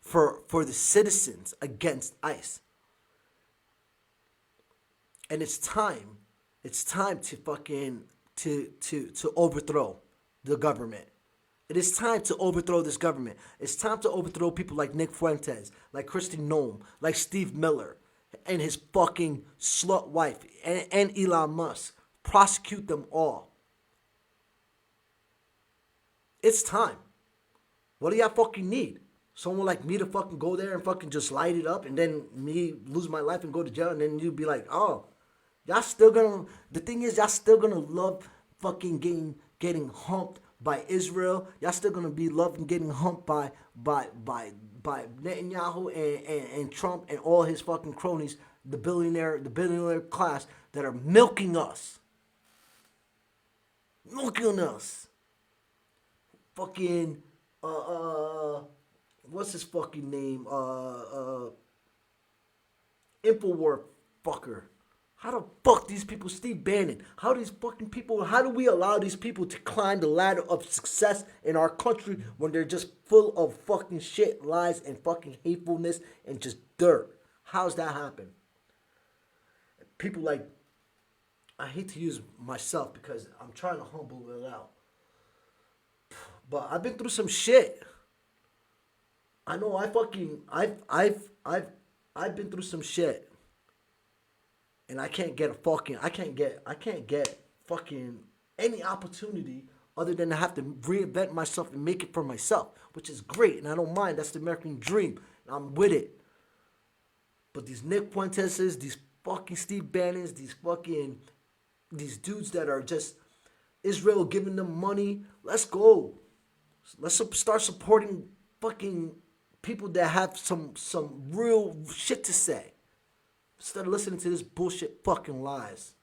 for the citizens against ICE. And it's time to fucking to overthrow the government. It is time to overthrow this government. It's time to overthrow people like Nick Fuentes, like Kristi Noem, like Steve Miller, and his fucking slut wife, and Elon Musk. Prosecute them all. It's time. What do y'all fucking need? Someone like me to fucking go there and fucking just light it up, and then me lose my life and go to jail, and then you be like, oh, y'all still gonna, the thing is, y'all still gonna love fucking getting humped by Israel. Y'all still gonna be loving getting humped by Netanyahu and Trump and all his fucking cronies, the billionaire class that are milking us. Fucking what's his fucking name? Infowar fucker. How the fuck these people, Steve Bannon, how do we allow these people to climb the ladder of success in our country when they're just full of fucking shit, lies, and fucking hatefulness and just dirt? How's that happen? People like, I hate to use myself because I'm trying to humble it out. But I've been through some shit. I know I've been through some shit. And I can't get fucking any opportunity other than to have to reinvent myself and make it for myself, which is great, and I don't mind. That's the American dream, and I'm with it. But these Nick Fuenteses, these fucking Steve Bannons, these dudes that are just Israel giving them money, let's go. Let's start supporting fucking people that have some real shit to say. Instead of listening to this bullshit fucking lies.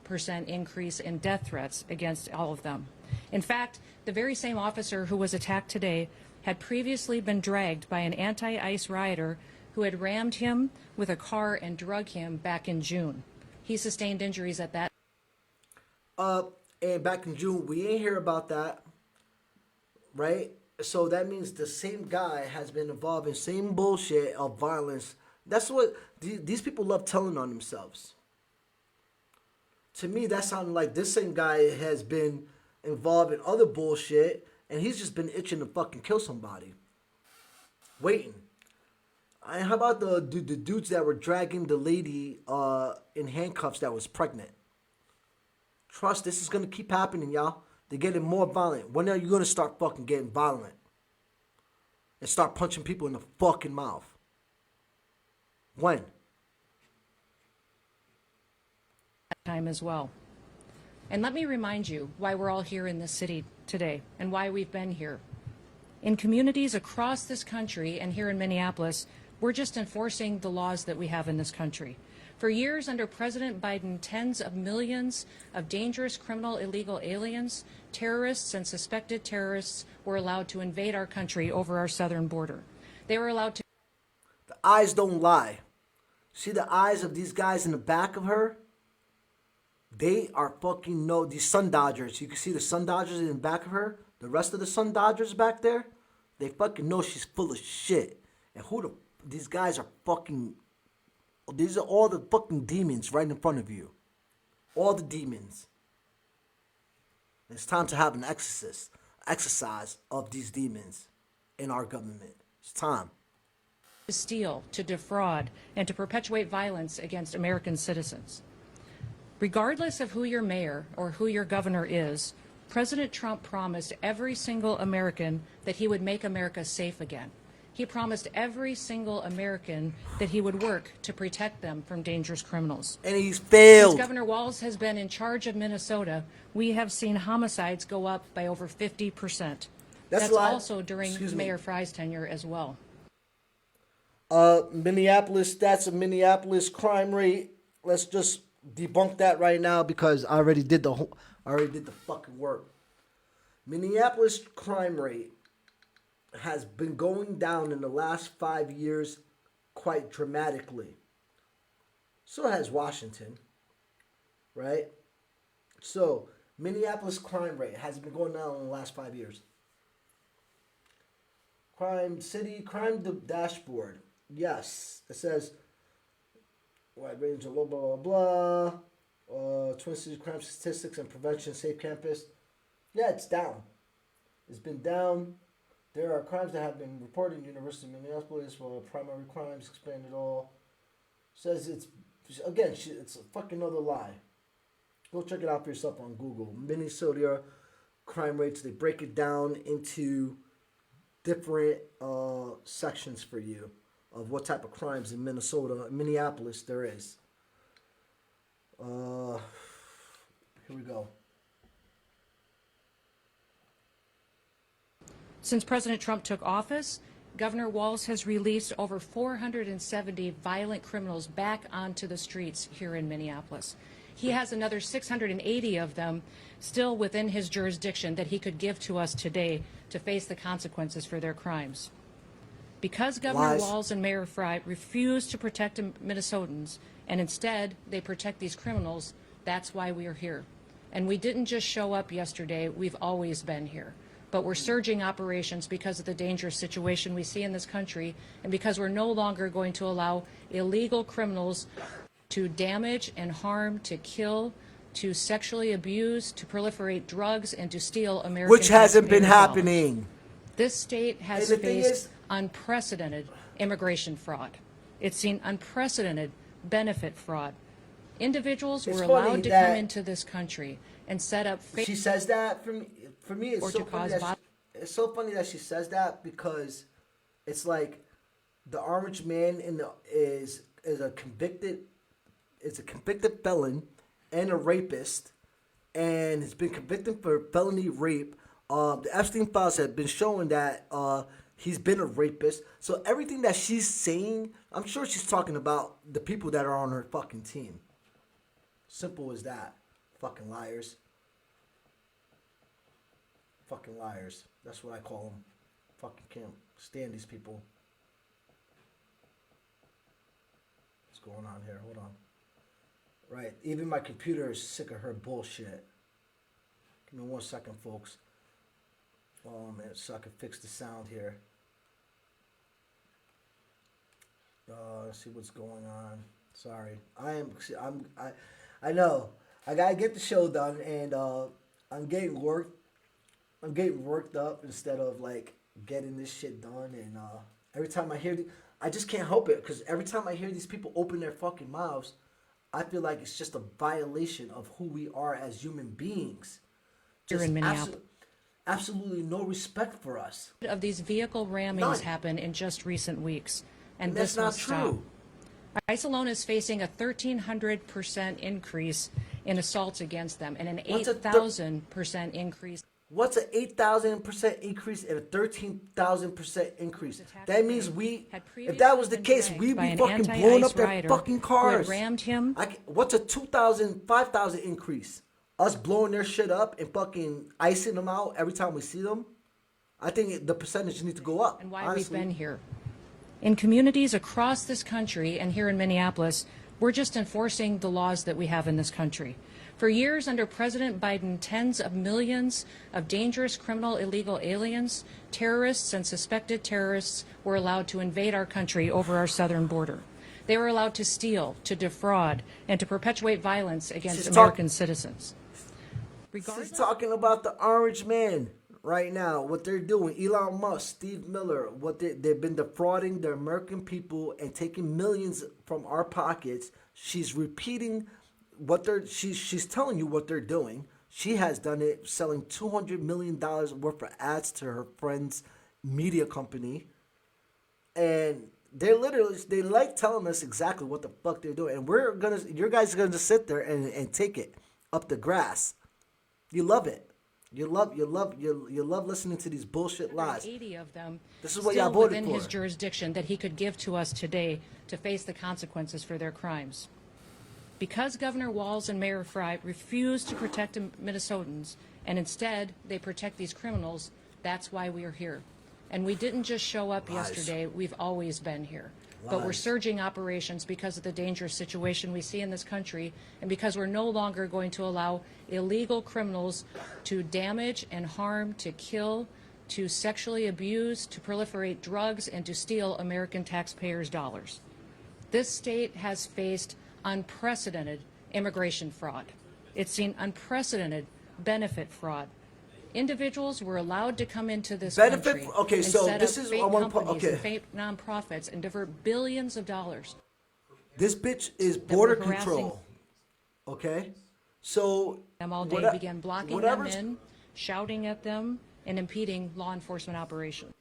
Percent increase in death threats against all of them. In fact, the very same officer who was attacked today had previously been dragged by an anti-ICE rioter who had rammed him with a car and drug him back in June. He sustained injuries at that. And back in June, we ain't hear about that, right? So that means the same guy has been involved in same bullshit of violence. That's what these people love telling on themselves. To me, that sounded like this same guy has been involved in other bullshit, and he's just been itching to fucking kill somebody. Waiting. And how about the dudes that were dragging the lady in handcuffs that was pregnant? Trust, this is going to keep happening, y'all. They're getting more violent. When are you going to start fucking getting violent? And start punching people in the fucking mouth? When? Time as well. And let me remind you why we're all here in this city today and why we've been here. In communities across this country and here in Minneapolis, we're just enforcing the laws that we have in this country. For years under President Biden, tens of millions of dangerous criminal illegal aliens, terrorists, and suspected terrorists were allowed to invade our country over our southern border. They were allowed to... The eyes don't lie. See the eyes of these guys in the back of her? They are fucking these Sun Dodgers. You can see the Sun Dodgers in the back of her. The rest of the Sun Dodgers back there, they fucking know she's full of shit. And these guys are fucking, these are all the fucking demons right in front of you. All the demons. It's time to have an exercise of these demons in our government. It's time. To steal, to defraud, and to perpetuate violence against American citizens. Regardless of who your mayor or who your governor is, President Trump promised every single American that he would make America safe again. He promised every single American that he would work to protect them from dangerous criminals. And he's failed. Since Governor Walz has been in charge of Minnesota, we have seen homicides go up by over 50%. That's also during Mayor Fry's tenure as well. Minneapolis stats of Minneapolis crime rate. Let's just debunk that right now because I already did the fucking work. Minneapolis crime rate has been going down in the last 5 years quite dramatically. So has Washington, right? So Minneapolis crime rate has been going down in the last 5 years. Crime dashboard. Yes, it says wide range of blah blah blah blah. Twin Cities crime statistics and prevention, safe campus. Yeah, it's down. It's been down. There are crimes that have been reported in University of Minneapolis for primary crimes expanded all. Says it's a fucking other lie. Go check it out for yourself on Google. Minnesota crime rates. They break it down into different sections for you of what type of crimes in Minneapolis there is. Here we go. Since President Trump took office, Governor Walz has released over 470 violent criminals back onto the streets here in Minneapolis. He has another 680 of them still within his jurisdiction that he could give to us today to face the consequences for their crimes. Because Governor Walz and Mayor Frey refuse to protect Minnesotans, and instead they protect these criminals, that's why we are here. And we didn't just show up yesterday, we've always been here. But we're surging operations because of the dangerous situation we see in this country, and because we're no longer going to allow illegal criminals to damage and harm, to kill, to sexually abuse, to proliferate drugs, and to steal American Which hasn't been taxpayer happening. dollars. This state has faced unprecedented immigration fraud. It's seen unprecedented benefit fraud. Individuals were allowed to come into this country and set up fake. She says that for me. It's It's so funny that she says that because it's like the orange man is a convicted felon and a rapist, and has been convicted for felony rape. The Epstein files have been showing that he's been a rapist. So everything that she's saying, I'm sure she's talking about the people that are on her fucking team. Simple as that. Fucking liars. Fucking liars. That's what I call them. Fucking can't stand these people. What's going on here? Hold on. Right. Even my computer is sick of her bullshit. Give me 1 second, folks. Oh man, so I can fix the sound here. Let's see what's going on. Sorry. I know. I gotta get the show done, and I'm getting worked up instead of like getting this shit done. And every time I hear I just can't help it, because every time I hear these people open their fucking mouths, I feel like it's just a violation of who we are as human beings. Here in Minneapolis. Absolutely no respect for us. Of these vehicle rammings happen in just recent weeks, and that's this not must stop. true. ICE alone is facing a 1,300% increase in assaults against them, and an 8,000% increase. What's an 8,000% increase and a 13,000% increase? That means if that was the case, we'd be fucking blowing up their fucking cars. Rammed him. What's a 2,000, 5,000 increase? Us blowing their shit up and fucking icing them out every time we see them? I think the percentage needs to go up. And why honestly. we've been here. In communities across this country and here in Minneapolis, we're just enforcing the laws that we have in this country. For years under President Biden, tens of millions of dangerous criminal illegal aliens, terrorists, and suspected terrorists were allowed to invade our country over our southern border. They were allowed to steal, to defraud, and to perpetuate violence against American citizens. She's talking about the orange man right now, what they're doing. Elon Musk, Steve Miller, they've been defrauding the American people and taking millions from our pockets. She's repeating she's telling you what they're doing. She has done it, selling $200 million worth of ads to her friend's media company. And they like telling us exactly what the fuck they're doing. And you guys are gonna just sit there and take it up the grass. You love it. You love listening to these bullshit lies. 80 of them. This is what y'all voted within for. His jurisdiction that he could give to us today to face the consequences for their crimes. Because Governor Walz and Mayor Frey refuse to protect Minnesotans, and instead they protect these criminals, that's why we are here. And we didn't just show up yesterday, we've always been here. But we're surging operations because of the dangerous situation we see in this country, and because we're no longer going to allow illegal criminals to damage and harm, to kill, to sexually abuse, to proliferate drugs, and to steal American taxpayers' dollars. This state has faced unprecedented immigration fraud. It's seen unprecedented benefit fraud. Individuals were allowed to come into this country okay, and so set this up is fake I want to companies okay. and fake nonprofits and divert billions of dollars. This bitch is border harassing control. Okay? So Them all day began blocking them in, shouting at them, and impeding law enforcement operations.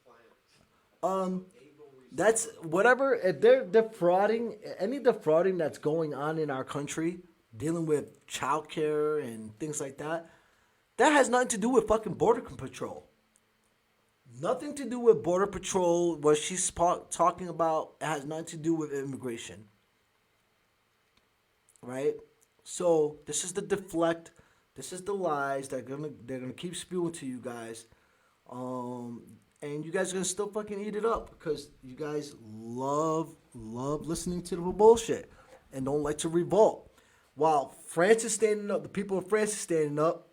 That's whatever. If they're defrauding, any defrauding that's going on in our country, dealing with childcare and things like that, that has nothing to do with fucking border patrol. Nothing to do with border patrol. What she's talking about has nothing to do with immigration. Right? So this is the deflect. This is the lies that they're gonna keep spewing to you guys. And you guys are gonna still fucking eat it up because you guys love listening to the bullshit and don't like to revolt. While France is standing up, the people of France is standing up.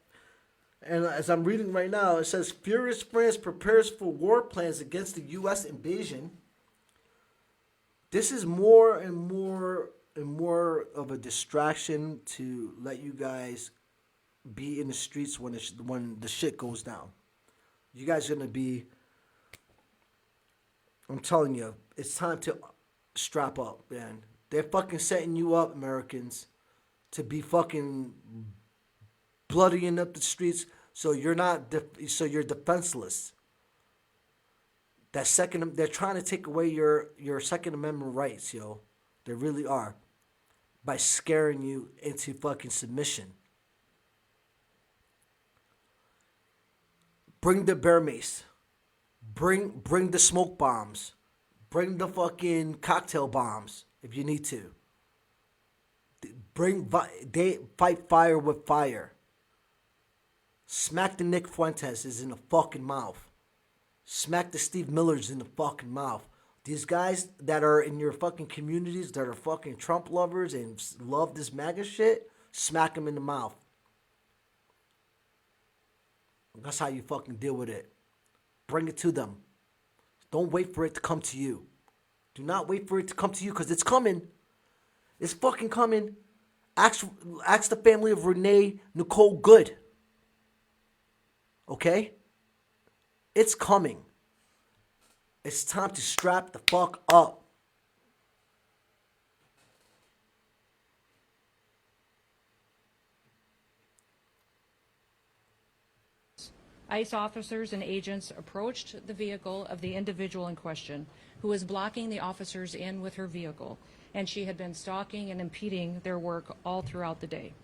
And as I'm reading right now, it says furious France prepares for war plans against the U.S. invasion. This is more and more of a distraction to let you guys be in the streets when the shit goes down. You guys are gonna be. I'm telling you, it's time to strap up, man. They're fucking setting you up, Americans, to be fucking bloodying up the streets, so you're you're defenseless. They're trying to take away your Second Amendment rights, yo. They really are, by scaring you into fucking submission. Bring the bear mace. Bring the smoke bombs. Bring the fucking cocktail bombs if you need to. They fight fire with fire. Smack the Nick Fuentes in the fucking mouth. Smack the Steve Millers in the fucking mouth. These guys that are in your fucking communities that are fucking Trump lovers and love this MAGA shit, smack them in the mouth. That's how you fucking deal with it. Bring it to them. Don't wait for it to come to you. Do not wait for it to come to you because it's coming. It's fucking coming. Ask the family of Renee Nicole Good. Okay? It's coming. It's time to strap the fuck up. ICE officers and agents approached the vehicle of the individual in question, who was blocking the officers in with her vehicle, and she had been stalking and impeding their work all throughout the day.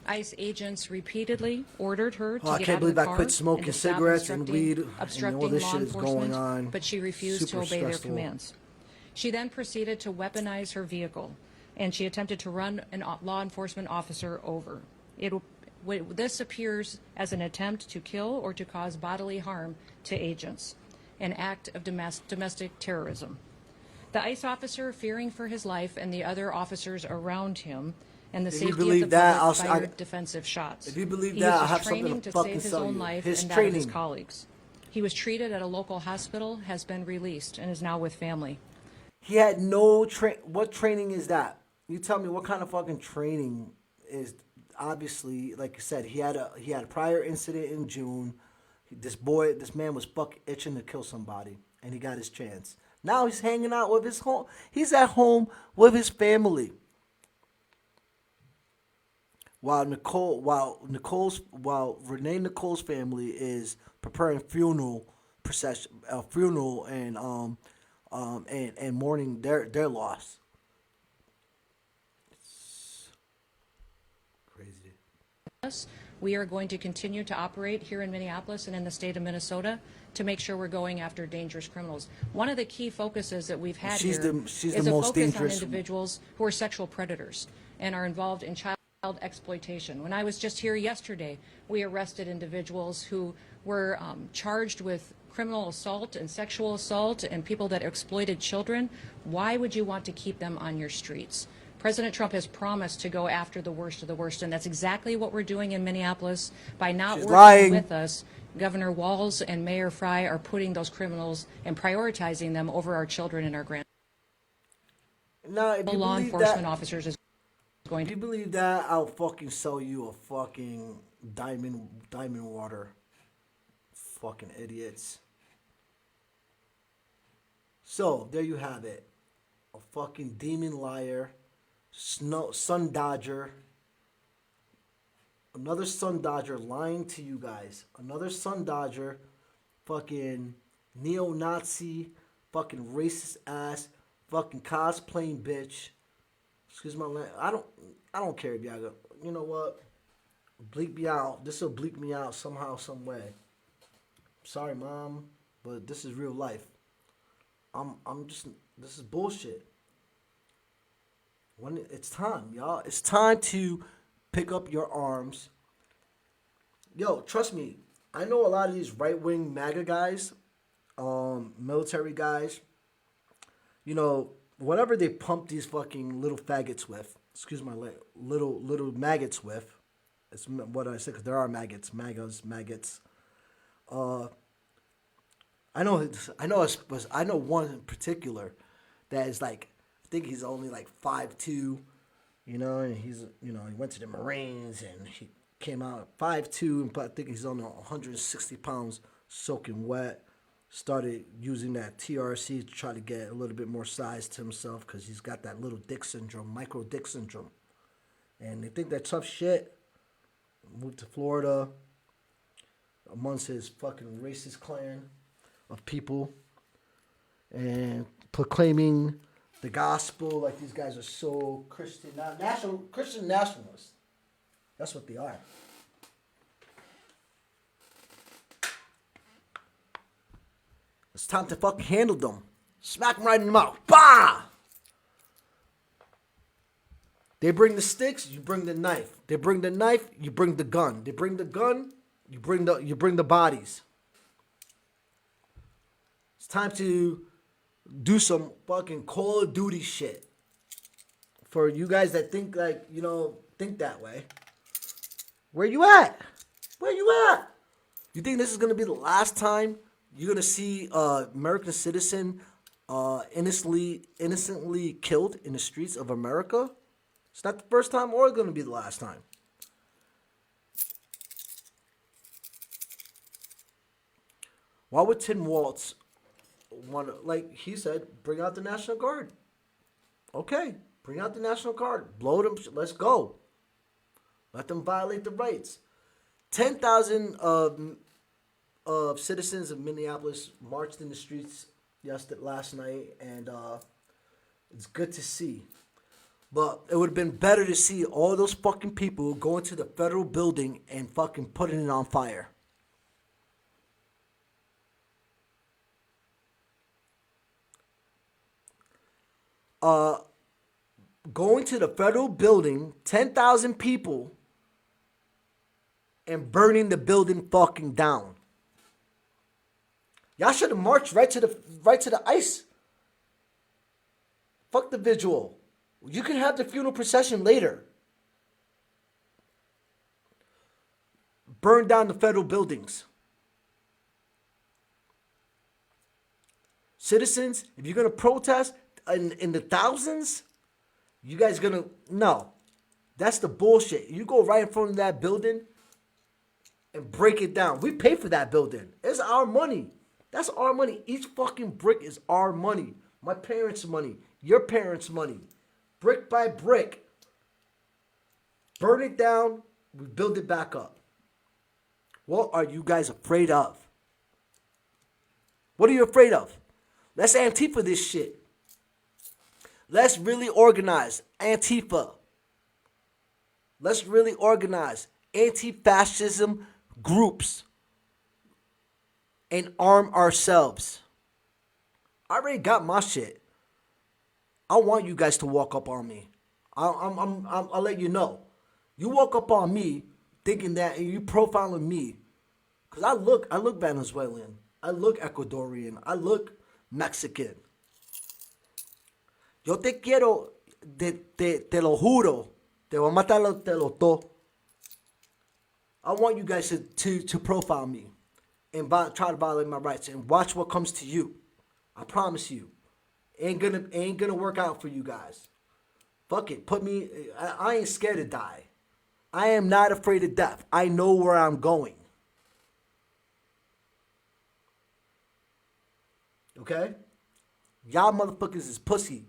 ICE agents repeatedly ordered her to get out of the car. I can't believe I quit smoking and to stop cigarettes and weed and obstructing all this law shit is going enforcement, on. but she refused to Super obey their stressful. commands. She then proceeded to weaponize her vehicle, and she attempted to run a law enforcement officer over. This appears as an attempt to kill or to cause bodily harm to agents, an act of domestic terrorism. The ICE officer, fearing for his life and the other officers around him, and the safety of the public, fired defensive shots. If you believe He that, I was have training something to to fucking save his tell own you. life His and that of his training. colleagues. He was treated at a local hospital, has been released, and is now with family. He had no what training is that? You tell me what kind of fucking training is? Obviously, like I said, he had a prior incident in June. This man was fucking itching to kill somebody, and he got his chance. Now he's hanging out with his home. He's at home with his family. While Renee Nicole's family is preparing funeral and mourning their loss. It's crazy. We are going to continue to operate here in Minneapolis and in the state of Minnesota to make sure we're going after dangerous criminals. One of the key focuses that we've had She's here the is a most focus on dangerous. individuals who are sexual predators. and are involved in child exploitation. When I was just here yesterday, we arrested individuals who were charged with criminal assault and sexual assault and people that exploited children. Why would you want to keep them on your streets? President Trump has promised to go after the worst of the worst, and that's exactly what we're doing in Minneapolis. By not working with us, Governor Walz and Mayor Fry are putting those criminals and prioritizing them over our children and our grandchildren. Now, if you Law believe enforcement that, officers is going if to. you believe that, I'll fucking sell you a fucking diamond water. Fucking idiots. So, there you have it. A fucking demon liar. Sun Dodger. Another Sun Dodger lying to you guys. Another Sun Dodger. Fucking neo-Nazi. Fucking racist ass. Fucking cosplaying bitch. Excuse my language. I don't care if y'all go. You know what? Bleep me out. This will bleep me out somehow, some way. Sorry, Mom, but this is real life. This is bullshit. When it's time, y'all. It's time to pick up your arms. Yo, trust me. I know a lot of these right-wing MAGA guys, military guys, you know, whatever they pump these fucking little faggots with, excuse my little maggots with, it's what I said, because there are maggots, maggots. I know one in particular that is like, I think he's only like 5'2", you know, and he went to the Marines and he came out at 5'2", but I think he's only 160 pounds, soaking wet. Started using that TRC to try to get a little bit more size to himself because he's got that little dick syndrome, micro dick syndrome. And they think they're tough shit. Moved to Florida amongst his fucking racist clan of people and proclaiming the gospel like these guys are so Christian nationalists. That's what they are. It's time to fucking handle them. Smack them right in the mouth. Bah! They bring the sticks, you bring the knife. They bring the knife, you bring the gun. They bring the gun, you bring the bodies. It's time to do some fucking Call of Duty shit. For you guys that think think that way. Where you at? Where you at? You think this is gonna be the last time you're gonna see American citizen innocently killed in the streets of America? It's not the first time or gonna be the last time. Why would Tim Walz want, like he said, bring out the National Guard? Okay, bring out the National Guard. Blow them. Let's go. Let them violate the rights. 10,000 of citizens of Minneapolis marched in the streets last night, and it's good to see. But it would have been better to see all those fucking people go into the federal building and fucking putting it on fire. Going to the federal building, 10,000 people, and burning the building fucking down. Y'all should have marched right to the ice. Fuck the vigil. You can have the funeral procession later. Burn down the federal buildings. Citizens, if you're going to protest in the thousands, you guys going to... No. That's the bullshit. You go right in front of that building and break it down. We pay for that building. It's our money. That's our money. Each fucking brick is our money. My parents' money. Your parents' money. Brick by brick. Burn it down. We build it back up. What are you guys afraid of? What are you afraid of? Let's Antifa this shit. Let's really organize Antifa. Let's really organize anti-fascism groups and arm ourselves. I already got my shit. I want you guys to walk up on me. I'll let you know. You woke up on me thinking that you profiling me, cause I look Venezuelan, I look Ecuadorian, I look Mexican. Yo te quiero, te lo juro, te voy a matar te lo to. I want you guys to profile me and try to violate my rights and watch what comes to you. I promise you, ain't gonna work out for you guys. Fuck it, put me. I ain't scared to die. I am not afraid of death. I know where I'm going. Okay? Y'all motherfuckers is pussy.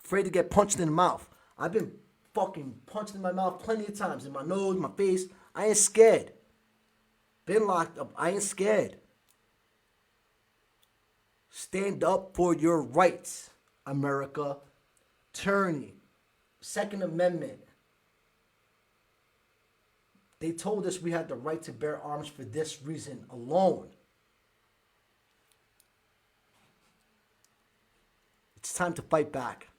Afraid to get punched in the mouth. I've been fucking punched in my mouth plenty of times. In my nose, my face. I ain't scared. Been locked up. I ain't scared. Stand up for your rights, America. Tyranny. Second Amendment. They told us we had the right to bear arms for this reason alone. It's time to fight back.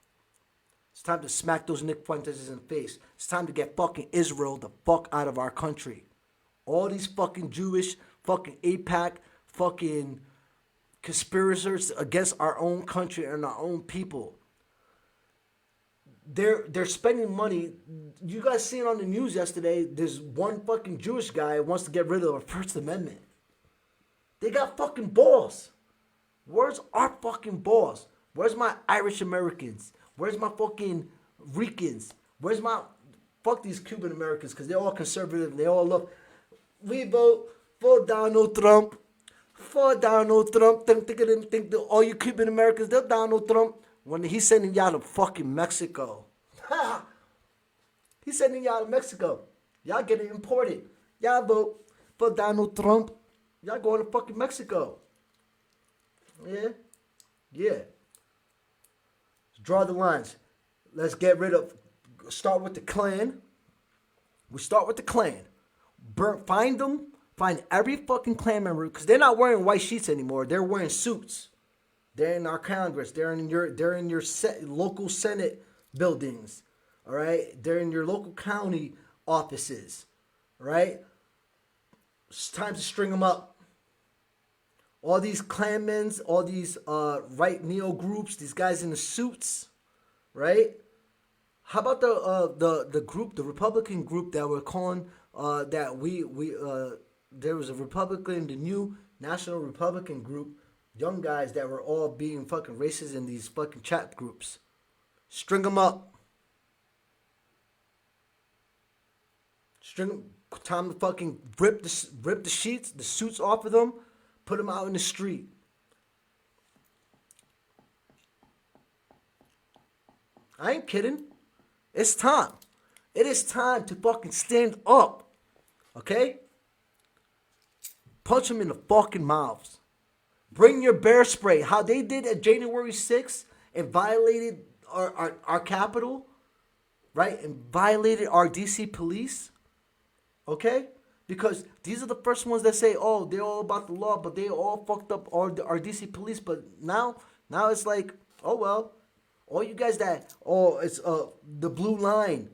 It's time to smack those Nick Fuentes in the face. It's time to get fucking Israel the fuck out of our country. All these fucking Jewish, fucking AIPAC, fucking conspirators against our own country and our own people. They're spending money. You guys seen on the news yesterday, there's one fucking Jewish guy who wants to get rid of the First Amendment. They got fucking balls. Where's our fucking balls? Where's my Irish Americans? Where's my fucking Ricans? Where's my... Fuck these Cuban Americans, because they're all conservative. They all love... We vote for Donald Trump. For Donald Trump. Think all you Cuban Americans, they're Donald Trump. When he's sending y'all to fucking Mexico. He's sending y'all to Mexico. Y'all getting imported. Y'all vote for Donald Trump. Y'all going to fucking Mexico. Yeah? Yeah. Draw the lines. Let's get rid of... Start with the Klan. We start with the Klan. Find them. Find every fucking Klan member. Because they're not wearing white sheets anymore. They're wearing suits. They're in our Congress. They're in your local Senate buildings. All right? They're in your local county offices. All right? It's time to string them up. All these Klanmen, all these right neo groups, these guys in the suits, right? How about the group, the Republican group that we're calling there was a Republican, the new National Republican group, young guys that were all being fucking racist in these fucking chat groups. String them up. Time to fucking rip the sheets, the suits off of them, put them out in the street. I ain't kidding. It's time. It is time to fucking stand up. Okay? Punch them in the fucking mouths. Bring your bear spray. How they did at January 6th and violated our Capitol, right? And violated our DC police. Okay? Because these are the first ones that say, oh, they're all about the law, but they all fucked up our DC police. But now it's like, oh, well, all you guys that, oh, it's the blue line.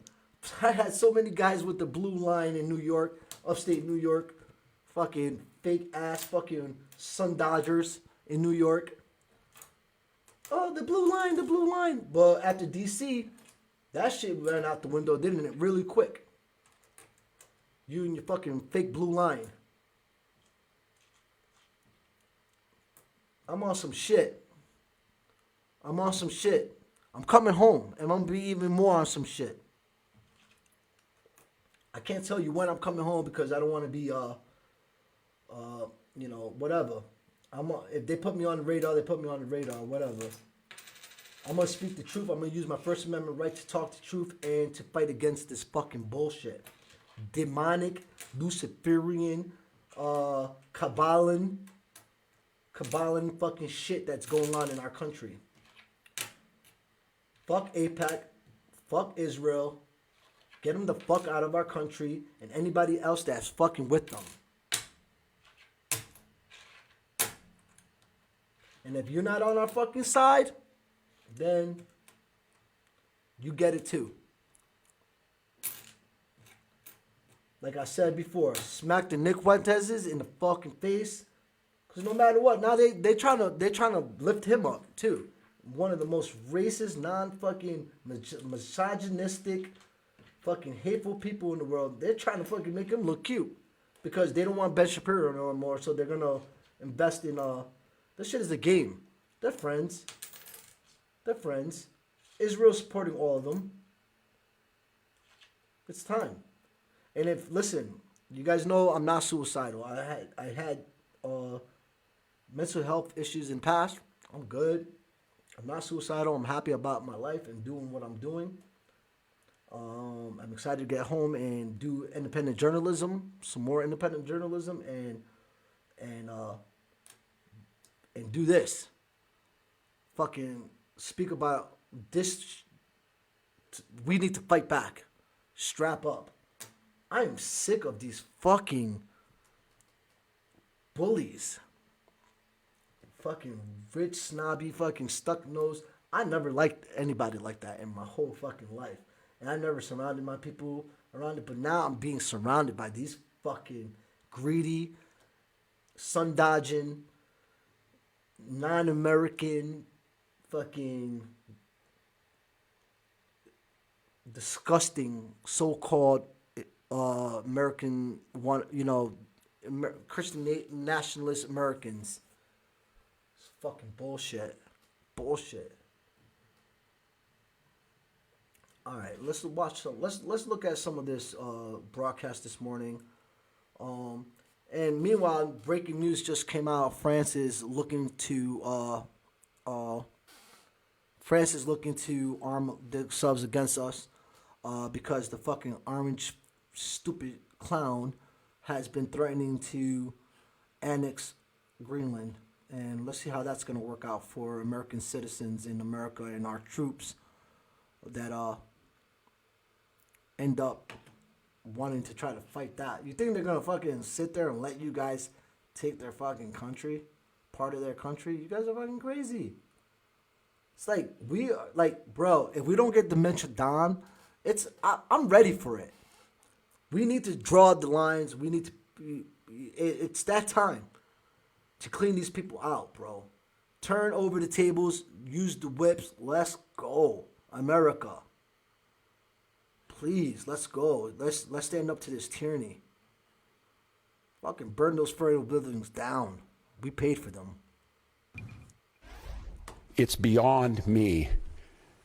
I had so many guys with the blue line in New York, upstate New York, fucking fake ass fucking Sun Dodgers in New York. Oh, the blue line. But after DC, that shit ran out the window, didn't it? Really quick. You and your fucking fake blue line. I'm on some shit. I'm coming home, and I'm gonna be even more on some shit. I can't tell you when I'm coming home because I don't want to be, whatever. If they put me on the radar, they put me on the radar, whatever. I'm gonna speak the truth. I'm gonna use my First Amendment right to talk the truth and to fight against this fucking bullshit. Demonic, Luciferian, Kabbalan fucking shit that's going on in our country. Fuck AIPAC. Fuck Israel. Get them the fuck out of our country and anybody else that's fucking with them. And if you're not on our fucking side, then you get it too. like I said before, smack the Nick Fuenteses in the fucking face. Cause no matter what, now they trying to lift him up too. One of the most racist, non-fucking misogynistic, fucking hateful people in the world. They're trying to fucking make him look cute because they don't want Ben Shapiro no more. So they're gonna invest in this shit is a game. They're friends. They're friends. Israel's supporting all of them. It's time. And if listen, you guys know I'm not suicidal. I had mental health issues in the past. I'm good. I'm not suicidal. I'm happy about my life and doing what I'm doing. I'm excited to get home and do independent journalism, some more independent journalism, and do this. Fucking speak about this. We need to fight back. Strap up. I am sick of these fucking bullies. Fucking rich, snobby, fucking stuck nose. I never liked anybody like that in my whole fucking life. And I never surrounded my people around it. But now I'm being surrounded by these fucking greedy, sun-dodging, non-American, fucking disgusting so-called American, Christian nationalist Americans. It's fucking bullshit. Bullshit. All right, let's watch some. Let's look at some of this broadcast this morning. And meanwhile, breaking news just came out. France is looking to arm themselves against us because the fucking orange stupid clown has been threatening to annex Greenland. And let's see how that's going to work out for American citizens in America and our troops that end up wanting to try to fight that. You think they're going to fucking sit there and let you guys take their fucking country, part of their country? You guys are fucking crazy. It's like, bro, if we don't get dementia down, I'm ready for it. We need to draw the lines. We need to, it's that time to clean these people out, bro. Turn over the tables, use the whips. Let's go, America. Please, let's go. Let's stand up to this tyranny. Fucking burn those federal buildings down. We paid for them. It's beyond me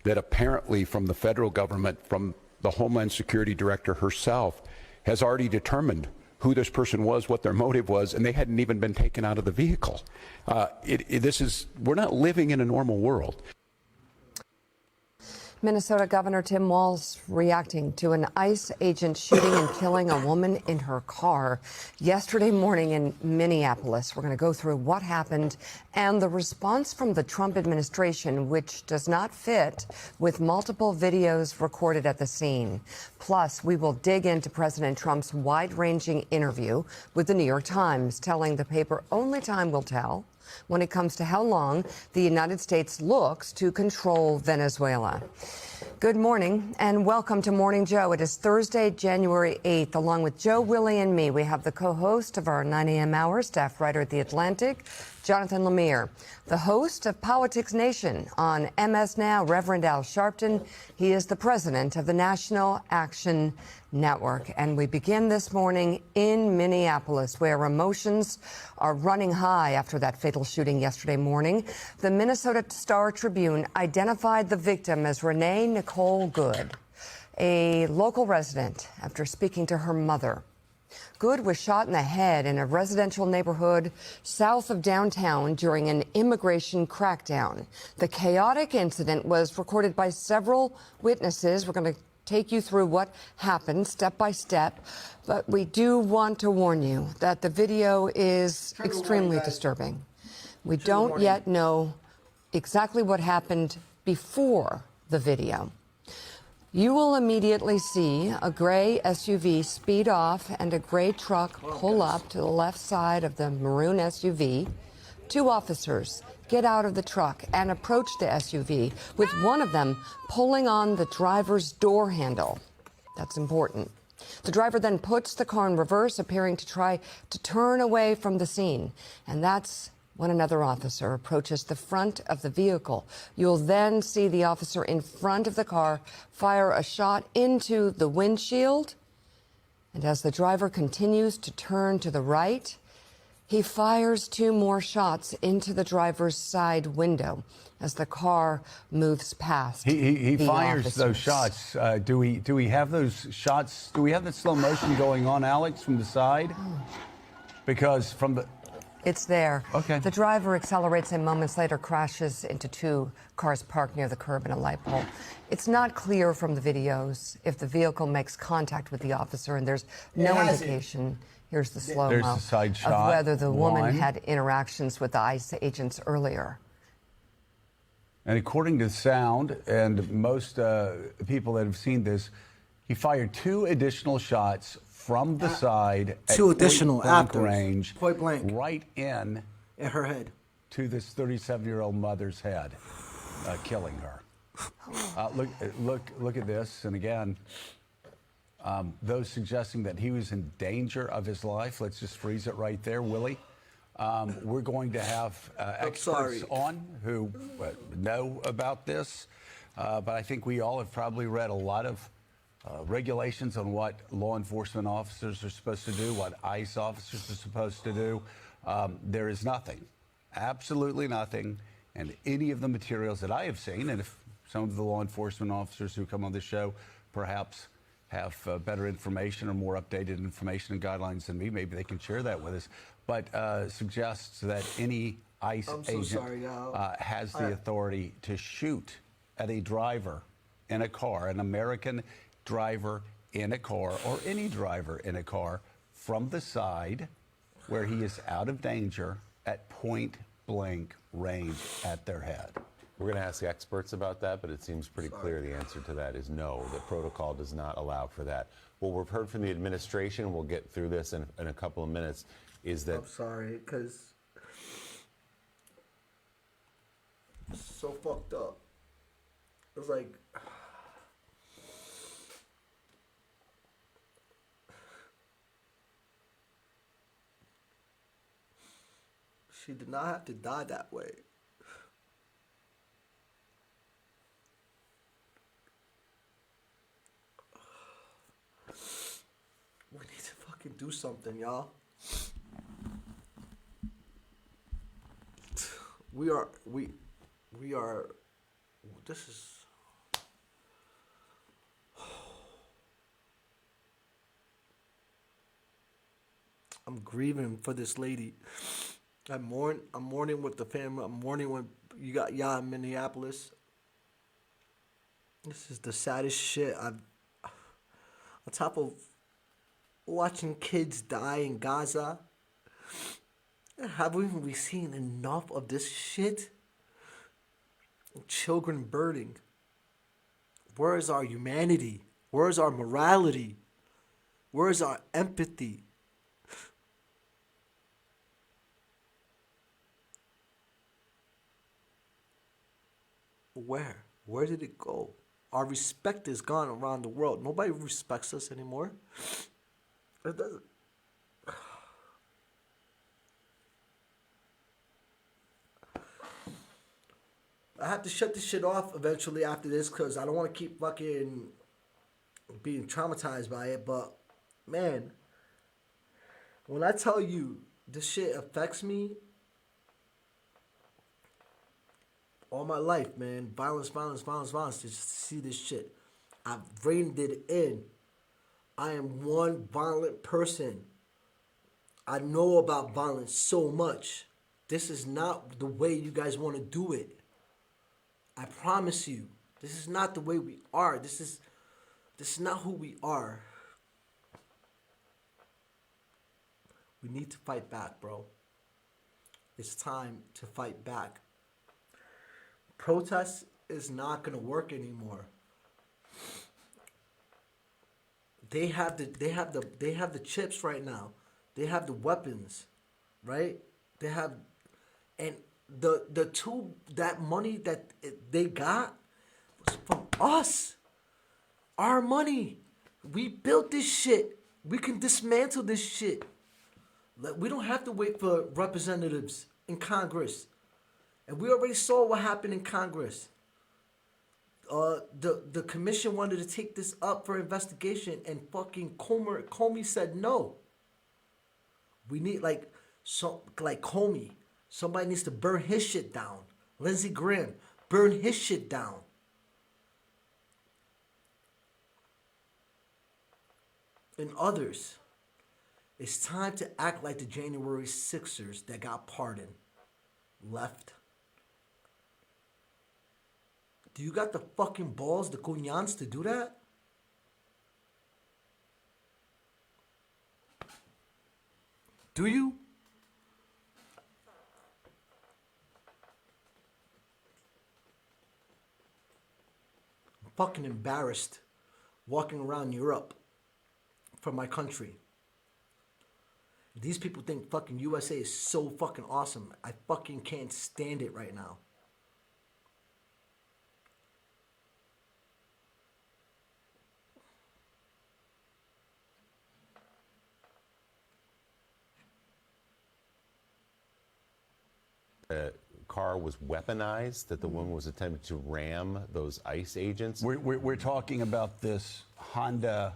that apparently from the federal government, from the Homeland Security Director herself, has already determined who this person was, what their motive was, and they hadn't even been taken out of the vehicle. We're not living in a normal world. Minnesota Governor Tim Walz reacting to an ICE agent shooting and killing a woman in her car yesterday morning in Minneapolis. We're going to go through what happened and the response from the Trump administration, which does not fit with multiple videos recorded at the scene. Plus, we will dig into President Trump's wide-ranging interview with the New York Times, telling the paper only time will tell when it comes to how long the United States looks to control Venezuela. Good morning and welcome to Morning Joe. It is Thursday, January 8th. Along with Joe, Willie, and me, we have the co-host of our 9 a.m. hour, staff writer at The Atlantic, Jonathan Lemire, the host of Politics Nation on MS Now, Reverend Al Sharpton. He is the president of the National Action Network. And we begin this morning in Minneapolis, where emotions are running high after that fatal shooting yesterday morning. The Minnesota Star-Tribune identified the victim as Renee Nicole Good, a local resident, after speaking to her mother. Good was shot in the head in a residential neighborhood south of downtown during an immigration crackdown. The chaotic incident was recorded by several witnesses. We're going to take you through what happened step by step, but we do want to warn you that the video is extremely disturbing. We don't yet know exactly what happened before the video. You will immediately see a gray SUV speed off and a gray truck pull up to the left side of the maroon SUV. Two officers get out of the truck and approach the SUV, with one of them pulling on the driver's door handle. That's important. The driver then puts the car in reverse, appearing to try to turn away from the scene. And that's when another officer approaches the front of the vehicle. You'll then see the officer in front of the car fire a shot into the windshield. And as the driver continues to turn to the right, he fires 2 more shots into the driver's side window as the car moves past. He the fires officers. those shots. Do we have those shots? Do we have the slow motion going on, Alex, from the side? Because from the... It's there. Okay. The driver accelerates and moments later crashes into 2 cars parked near the curb and a light pole. It's not clear from the videos if the vehicle makes contact with the officer, and there's no indication. Here's the slow-mo There's the side of shot. whether the woman One. had interactions with the ICE agents earlier. And according to the sound, and most people that have seen this, he fired 2 additional shots from the side at 2 additional point-blank after range, point blank, right in her head, to this 37-year-old mother's head, killing her. Look at this, and again, those suggesting that he was in danger of his life. Let's just freeze it right there, Willie. We're going to have experts on who know about this, but I think we all have probably read a lot of regulations on what law enforcement officers are supposed to do, what ICE officers are supposed to do. There is nothing, absolutely nothing, and any of the materials that I have seen, and if some of the law enforcement officers who come on the show perhaps have better information or more updated information and guidelines than me, maybe they can share that with us, but suggests that any ICE agent has the authority to shoot at a driver in a car, an American driver in a car, or any driver in a car, from the side where he is out of danger at point blank range at their head. We're going to ask experts about that, but it seems pretty clear the answer to that is no. The protocol does not allow for that. What we've heard from the administration, we'll get through this in a couple of minutes, is that... I'm sorry, because it's so fucked up. It's like... She did not have to die that way. We need to fucking do something, y'all. We are, this is, I'm grieving for this lady. I'm mourning with the family. I'm mourning when you got y'all in Minneapolis. This is the saddest shit on top of watching kids die in Gaza. Haven't we seen enough of this shit? Children burning. Where is our humanity? Where is our morality? Where is our empathy? Where? Where did it go? Our respect is gone around the world. Nobody respects us anymore. It doesn't. I have to shut this shit off eventually after this because I don't want to keep fucking being traumatized by it. But, man, when I tell you this shit affects me all my life, man. Violence, violence, violence, violence. Just to see this shit. I've reined it in. I am one violent person. I know about violence so much. This is not the way you guys want to do it. I promise you. This is not the way we are. This is not who we are. We need to fight back, bro. It's time to fight back. Protest is not going to work anymore. They have the chips right now. They have the weapons, right? They have, and that money that they got was from us. Our money. We built this shit. We can dismantle this shit. We don't have to wait for representatives in Congress. And we already saw what happened in Congress. The commission wanted to take this up for investigation, and fucking Comey said no. We need like Comey. Somebody needs to burn his shit down. Lindsey Graham, burn his shit down. And others. It's time to act like the January 6ers that got pardoned. Left. Do you got the fucking balls, the cuñans, to do that? Do you? I'm fucking embarrassed walking around Europe for my country. These people think fucking USA is so fucking awesome. I fucking can't stand it right now. Car was weaponized, that the woman was attempting to ram those ICE agents. We're talking about this Honda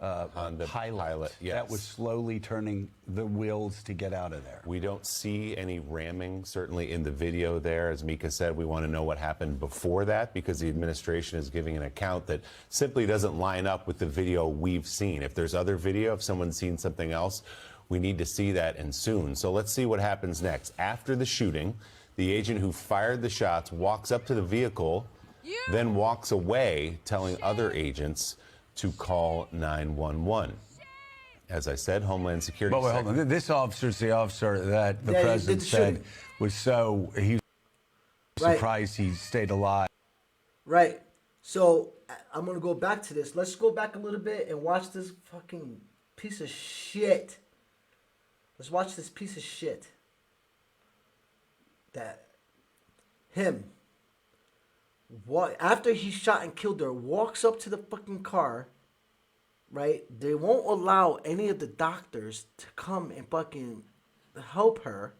pilot yes. that was slowly turning the wheels to get out of there. We don't see any ramming, certainly in the video there. As Mika said, we want to know what happened before that, because the administration is giving an account that simply doesn't line up with the video we've seen. If there's other video, if someone's seen something else, we need to see that, and soon. So let's see what happens next. After the shooting, the agent who fired the shots walks up to the vehicle, then walks away, telling other agents to call 911. As I said, Homeland Security. But wait, hold on. This officer's the officer that the president said was he was surprised he stayed alive. Right. So I'm going to go back to this. Let's go back a little bit and watch this fucking piece of shit. Let's watch this piece of shit. That him, after he shot and killed her, walks up to the fucking car, right? They won't allow any of the doctors to come and fucking help her,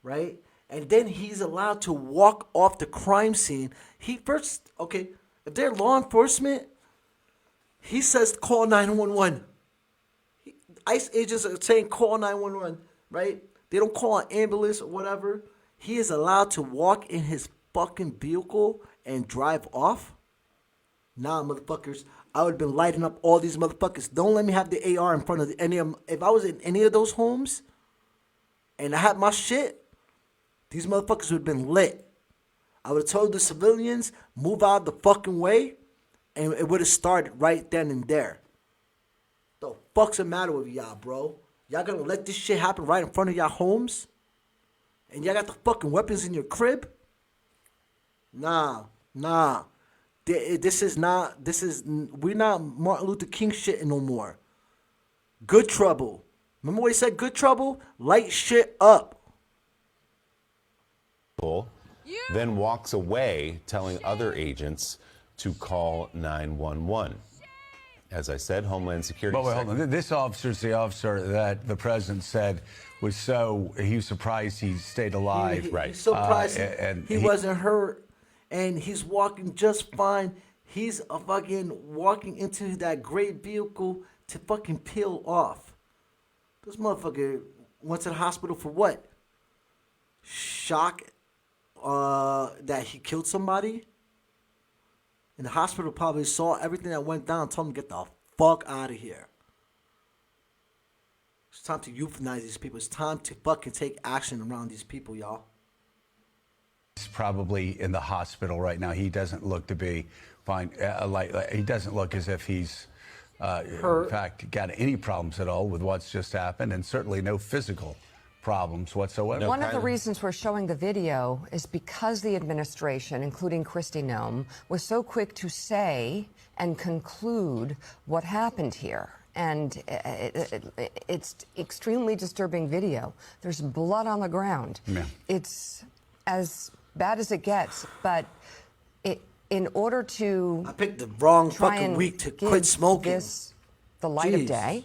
right? And then he's allowed to walk off the crime scene. He first, okay, if they're law enforcement, he says call 911. ICE agents are saying call 911, right? They don't call an ambulance or whatever. He is allowed to walk in his fucking vehicle and drive off. Nah, motherfuckers. I would have been lighting up all these motherfuckers. Don't let me have the AR in front of any of them. If I was in any of those homes and I had my shit, these motherfuckers would have been lit. I would have told the civilians, move out the fucking way, and it would have started right then and there. The fuck's the matter with y'all, bro? Y'all gonna let this shit happen right in front of y'all homes? And y'all got the fucking weapons in your crib? Nah. We're not Martin Luther King shit no more. Good trouble. Remember what he said, good trouble? Light shit up. Then walks away, telling other agents to call 911. As I said, Homeland Security. But wait, hold on. This officer's the officer that the president said was he was surprised he stayed alive. Right. He's surprised he wasn't hurt, and he's walking just fine. He's fucking walking into that great vehicle to fucking peel off. This motherfucker went to the hospital for what? Shock that he killed somebody? And the hospital probably saw everything that went down and told him to get the fuck out of here. It's time to euthanize these people. It's time to fucking take action around these people, y'all. He's probably in the hospital right now. He doesn't look to be fine. He doesn't look as if he's, in fact, got any problems at all with what's just happened, and certainly no physical problems whatsoever. One of the reasons we're showing the video is because the administration, including Kristi Noem, was so quick to say and conclude what happened here. And it's extremely disturbing video. There's blood on the ground. Yeah. It's as bad as it gets, but in order to I picked the wrong try fucking and week to give quit smoking. this the light of Jeez. day,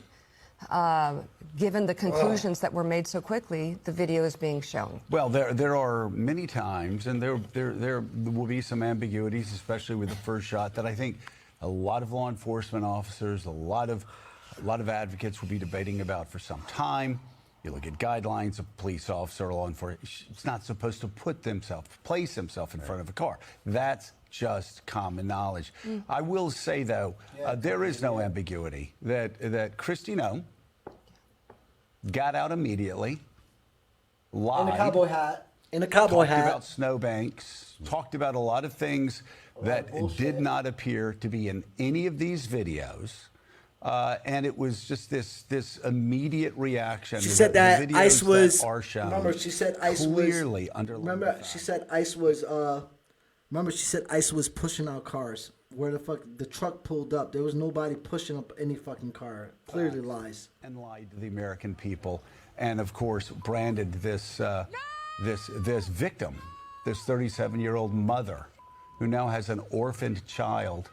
given the conclusions that were made so quickly, the video is being shown. Well, there are many times, and there will be some ambiguities, especially with the first shot, that I think a lot of law enforcement officers, a lot of advocates will be debating about for some time. You look at guidelines, a police officer or law enforcement, it's not supposed to place himself in front of a car. That's just common knowledge. I will say, though, there is no ambiguity that Kristi Noem got out immediately, lied. In a cowboy hat. Talked about snowbanks, talked about a lot of things that did not appear to be in any of these videos. And it was just this immediate reaction. She said that ICE was. Remember, she said ICE clearly was. underlined. Remember, she said ICE was. Remember, she said ICE was pushing out cars. Where the fuck the truck pulled up? There was nobody pushing up any fucking car. Clearly lies. And lied to the American people, and of course branded this victim, this 37-year-old mother, who now has an orphaned child.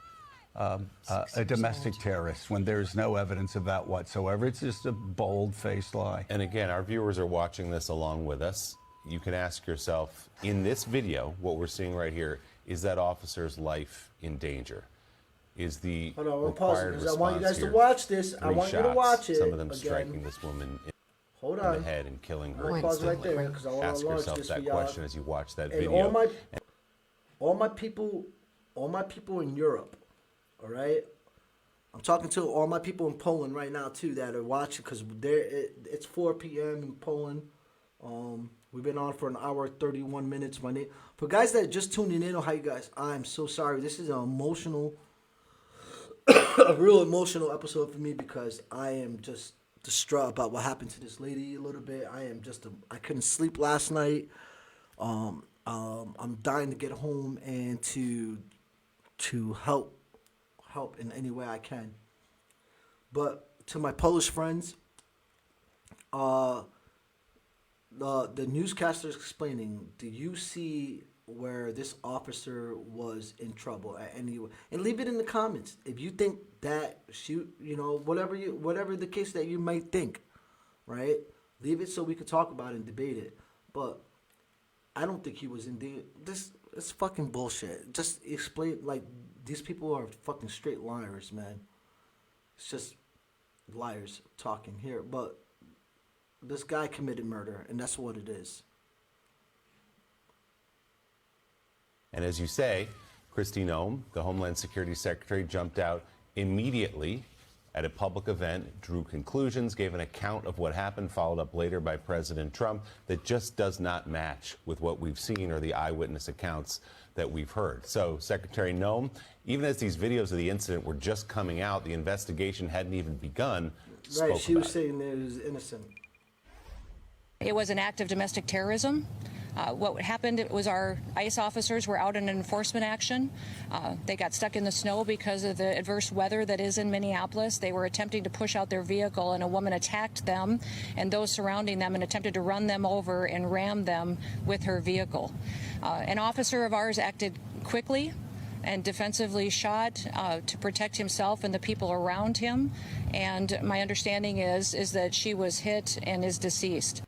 A domestic terrorist, when there's no evidence of that whatsoever. It's just a bold-faced lie. And again, our viewers are watching this along with us. You can ask yourself, in this video, what we're seeing right here, is that officer's life in danger? Is the Hold on, we're required pausing because I want you guys to response watch this. here I want you to shots, watch it. some of them again. striking this woman in on. the head and killing her We'll pause instantly. right there because I want Ask to launch yourself this that for y'all. question as you watch that And video. all my people in Europe, all right. I'm talking to all my people in Poland right now too that are watching because it's 4 p.m. in Poland. We've been on for an hour 31 minutes. For guys that are just tuning in, hi guys. I'm so sorry. This is an emotional, a real emotional episode for me because I am just distraught about what happened to this lady a little bit. I couldn't sleep last night. I'm dying to get home and to help in any way I can. But to my Polish friends, the newscaster is explaining, do you see where this officer was in trouble at any way? And leave it in the comments if you think that whatever the case that you might think, right? Leave it so we can talk about it and debate it. But I don't think he was in danger. This is fucking bullshit. Just explain, like, these people are fucking straight liars, man. It's just liars talking here. But this guy committed murder, and that's what it is. And as you say, Kristi Noem, the Homeland Security Secretary, jumped out immediately at a public event, drew conclusions, gave an account of what happened, followed up later by President Trump, that just does not match with what we've seen or the eyewitness accounts that we've heard. So, Secretary Noem, even as these videos of the incident were just coming out, the investigation hadn't even begun. Right, she was saying that it was innocent. It was an act of domestic terrorism. What happened was our ICE officers were out in an enforcement action. They got stuck in the snow because of the adverse weather that is in Minneapolis. They were attempting to push out their vehicle, and a woman attacked them and those surrounding them and attempted to run them over and ram them with her vehicle. An officer of ours acted quickly and defensively shot to protect himself and the people around him. And my understanding is that she was hit and is deceased.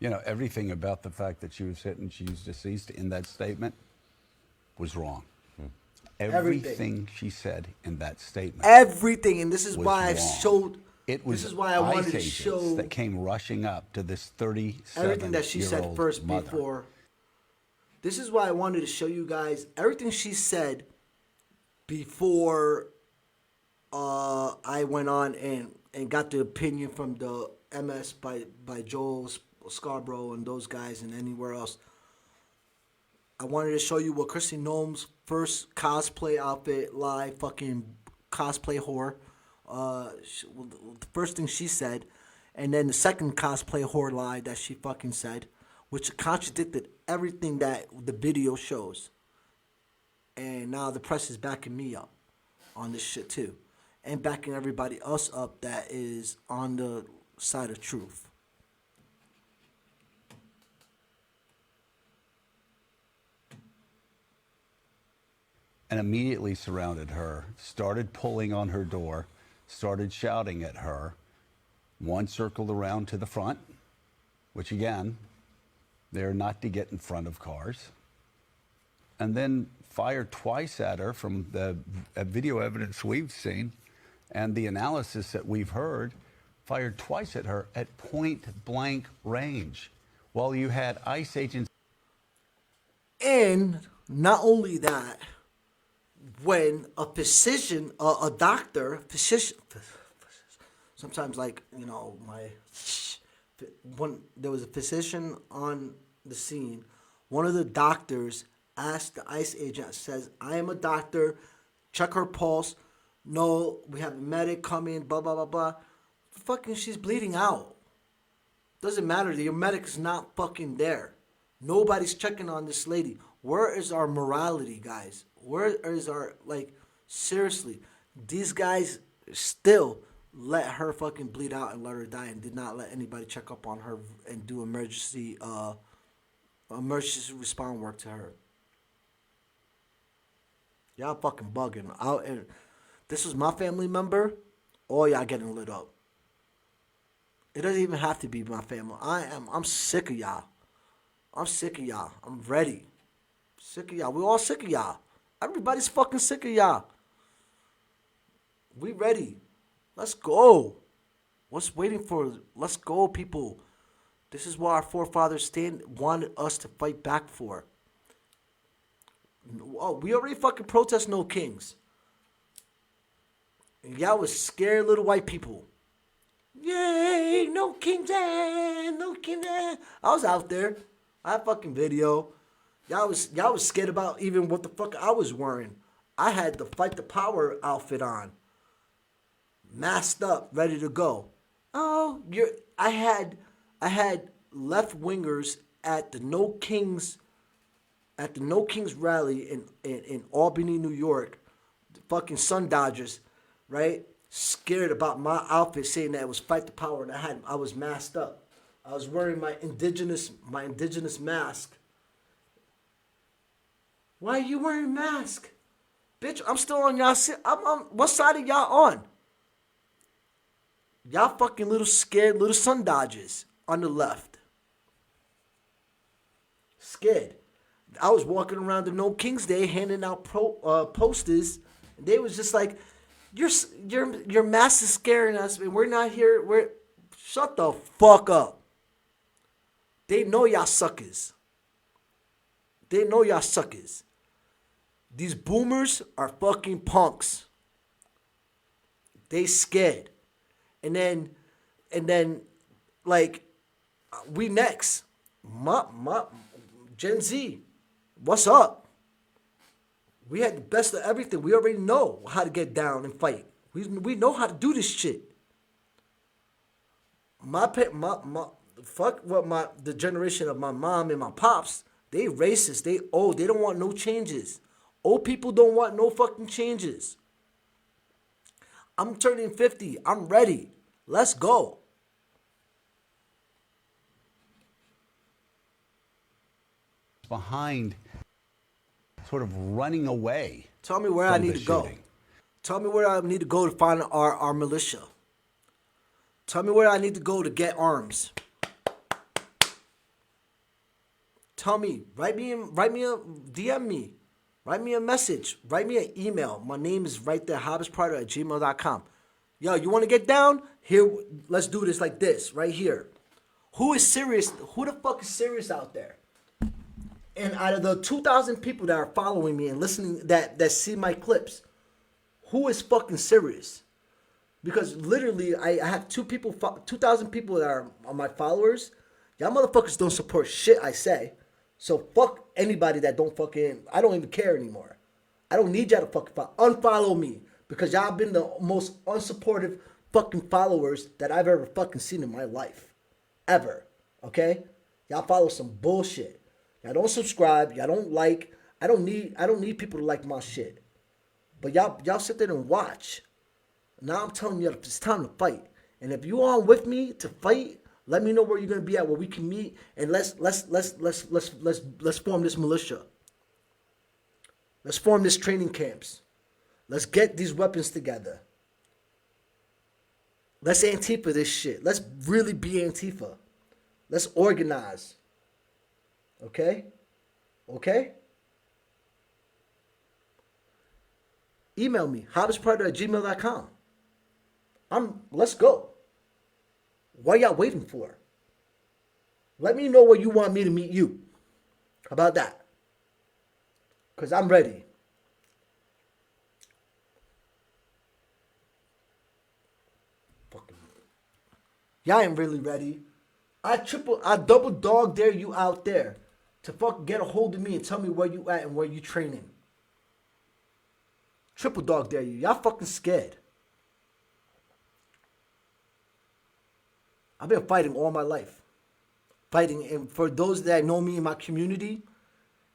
You know, everything about the fact that she was hit and she's deceased in that statement was wrong. Everything she said in that statement. Everything, and this is why I wrong. showed. It was this is why I wanted to ICE show agents that came rushing up to this 37-year-old everything that she said first mother. before. This is why I wanted to show you guys everything she said before I went on and got the opinion from the MS by Joel Scarborough and those guys and anywhere else. I wanted to show you what Kristi Noem's first cosplay outfit, live fucking cosplay whore. The first thing she said, and then the second cosplay whore lie that she fucking said, which contradicted everything that the video shows. And now the press is backing me up on this shit too, and backing everybody else up that is on the side of truth. and immediately surrounded her, started pulling on her door, started shouting at her. One circled around to the front, which again, they're not to get in front of cars, and then fired twice at her from the video evidence we've seen and the analysis that we've heard, fired twice at her at point blank range while you had ICE agents. And not only that, when a physician, a doctor, physician, sometimes like, you know, when there was a physician on the scene, one of the doctors asked the ICE agent, says, I am a doctor, check her pulse. No, we have a medic coming, blah, blah, blah, blah. Fucking, she's bleeding out. Doesn't matter. Your medic is not fucking there. Nobody's checking on this lady. Where is our morality, guys? Where is our, like, seriously, these guys still let her fucking bleed out and let her die and did not let anybody check up on her and do emergency response work to her. Y'all fucking bugging out. And this was my family member. All y'all getting lit up. It doesn't even have to be my family. I'm sick of y'all. I'm sick of y'all. I'm ready. Sick of y'all. We're all sick of y'all. Everybody's fucking sick of y'all. We ready. Let's go. What's waiting for? Let's go, people. This is what our forefathers wanted us to fight back for. Oh, we already fucking protest no kings. And y'all was scared little white people. Yay, no kings, no kings. I was out there. I have fucking video. Y'all was scared about even what the fuck I was wearing. I had the Fight the Power outfit on. Masked up, ready to go. Oh, I had left wingers at the No Kings rally in Albany, New York. The fucking Sun Dodgers, right? Scared about my outfit, saying that it was Fight the Power, and I was masked up. I was wearing my indigenous mask. Why are you wearing a mask? Bitch, I'm still on y'all. I'm on, what side are y'all on? Y'all fucking little scared little Sun Dodgers on the left. Scared. I was walking around the No Kings Day handing out posters, and they was just like, your mask is scaring us, and we're not here. Shut the fuck up. They know y'all suckers. They know y'all suckers. These boomers are fucking punks. They scared. And then, like, we next. Gen Z, what's up? We had the best of everything. We already know how to get down and fight. We know how to do this shit. The generation of my mom and my pops, they racist. They old. They don't want no changes. Old people don't want no fucking changes. I'm turning 50. I'm ready. Let's go. Behind sort of running away. Tell me where I need to go. Tell me where I need to go to find our militia. Tell me where I need to go to get arms. Tell me. Write me a DM me. Write me a message. Write me an email. My name is right there, jabesprado@gmail.com. Yo, you want to get down? Here, let's do this like this, right here. Who is serious? Who the fuck is serious out there? And out of the 2,000 people that are following me and listening, that see my clips, who is fucking serious? Because literally, I have 2,000 people that are my followers. Y'all motherfuckers don't support shit I say. So fuck anybody that don't fucking, I don't even care anymore. I don't need y'all to fucking unfollow me. Because y'all been the most unsupportive fucking followers that I've ever fucking seen in my life. Ever. Okay? Y'all follow some bullshit. Y'all don't subscribe. Y'all don't like. I don't need people to like my shit. But y'all sit there and watch. Now I'm telling you, it's time to fight. And if you on with me to fight, let me know where you're gonna be at, where we can meet, and let's form this militia. Let's form these training camps. Let's get these weapons together. Let's Antifa this shit. Let's really be Antifa. Let's organize. Okay? Okay? Email me, jabesprado@gmail.com. Let's go. What are y'all waiting for? Let me know where you want me to meet you. How about that? Because I'm ready. Fucking. Y'all ain't really ready. I double dog dare you out there to fucking get a hold of me and tell me where you at and where you training. Triple dog dare you. Y'all fucking scared. I've been fighting all my life. Fighting, and for those that know me in my community,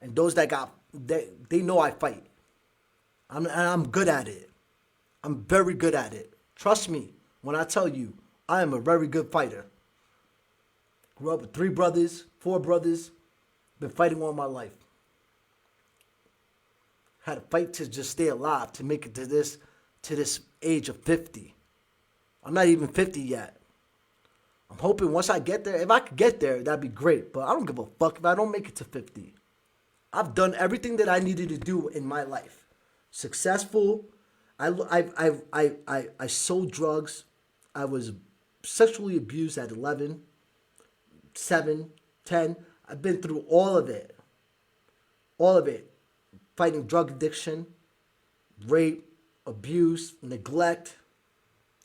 and those that they know I fight. I'm good at it. I'm very good at it. Trust me when I tell you, I am a very good fighter. Grew up with 3 brothers, 4 brothers. Been fighting all my life. Had to fight to just stay alive, to make it to this age of 50. I'm not even 50 yet. I'm hoping once I get there, if I could get there, that'd be great. But I don't give a fuck if I don't make it to 50. I've done everything that I needed to do in my life. Successful. I sold drugs. I was sexually abused at 11, 7, 10. I've been through all of it. All of it. Fighting drug addiction, rape, abuse, neglect.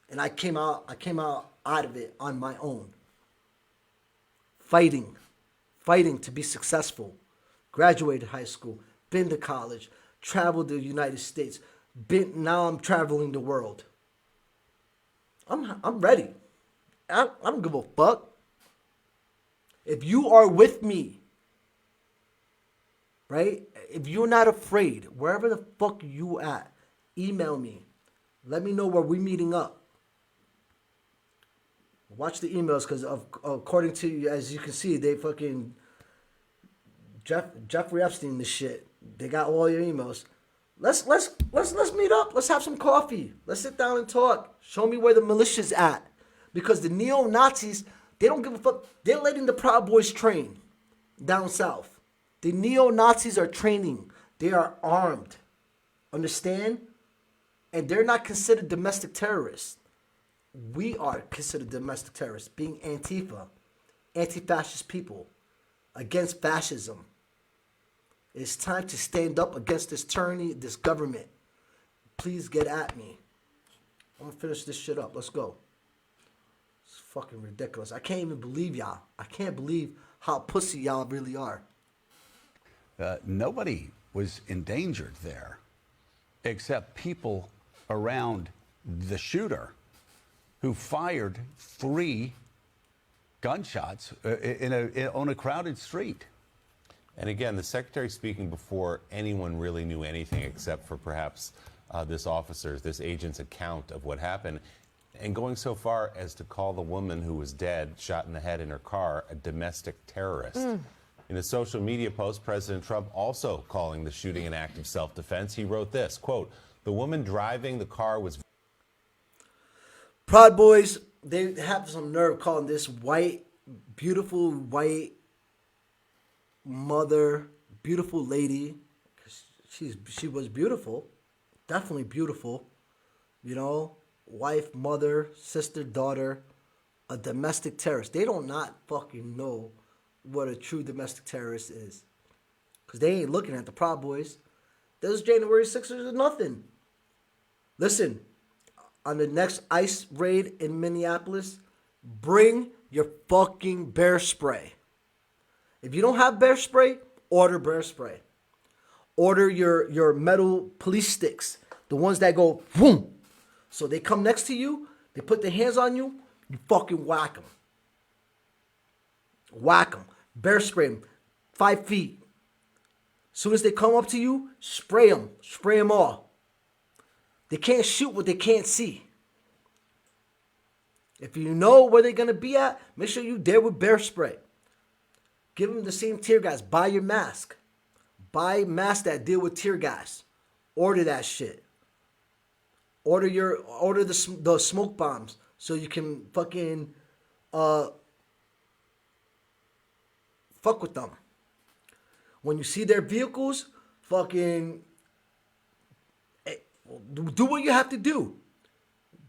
And I came out of it on my own. Fighting to be successful. Graduated high school, been to college, traveled to the United States. Now I'm traveling the world. I'm ready. I don't give a fuck. If you are with me, right? If you're not afraid, wherever the fuck you at, email me. Let me know where we're meeting up. Watch the emails, because according to, as you can see, they fucking Jeffrey Epstein this shit. They got all your emails. Let's meet up. Let's have some coffee. Let's sit down and talk. Show me where the militia's at, because the neo-Nazis, they don't give a fuck. They're letting the Proud Boys train down south. The neo-Nazis are training. They are armed. Understand? And they're not considered domestic terrorists. We are considered domestic terrorists, being Antifa, anti-fascist people, against fascism. It's time to stand up against this tyranny, this government. Please get at me. I'm going to finish this shit up. Let's go. It's fucking ridiculous. I can't even believe y'all. I can't believe how pussy y'all really are. Nobody was endangered there except people around the shooter who fired 3 gunshots on a crowded street. And again, the secretary speaking before anyone really knew anything except for perhaps this agent's account of what happened, and going so far as to call the woman who was dead, shot in the head in her car, a domestic terrorist. In a social media post, President Trump also calling the shooting an act of self-defense. He wrote this, quote, "The woman driving the car was..." Proud Boys, they have some nerve calling this beautiful white mother, beautiful lady. She was beautiful, definitely beautiful. You know, wife, mother, sister, daughter, a domestic terrorist. They don't not fucking know what a true domestic terrorist is, because they ain't looking at the Proud Boys. Those January 6ers are nothing. Listen, on the next ICE raid in Minneapolis, bring your fucking bear spray. If you don't have bear spray, order bear spray. Order your metal police sticks, the ones that go boom. So they come next to you, they put their hands on you, you fucking whack them. Whack them. Bear spray them. 5 feet. As soon as they come up to you, spray them. Spray them all. They can't shoot what they can't see. If you know where they're going to be at, make sure you're there with bear spray. Give them the same tear gas. Buy your mask. Buy masks that deal with tear gas. Order that shit. Order the smoke bombs so you can fucking fuck with them. When you see their vehicles, fucking do what you have to do.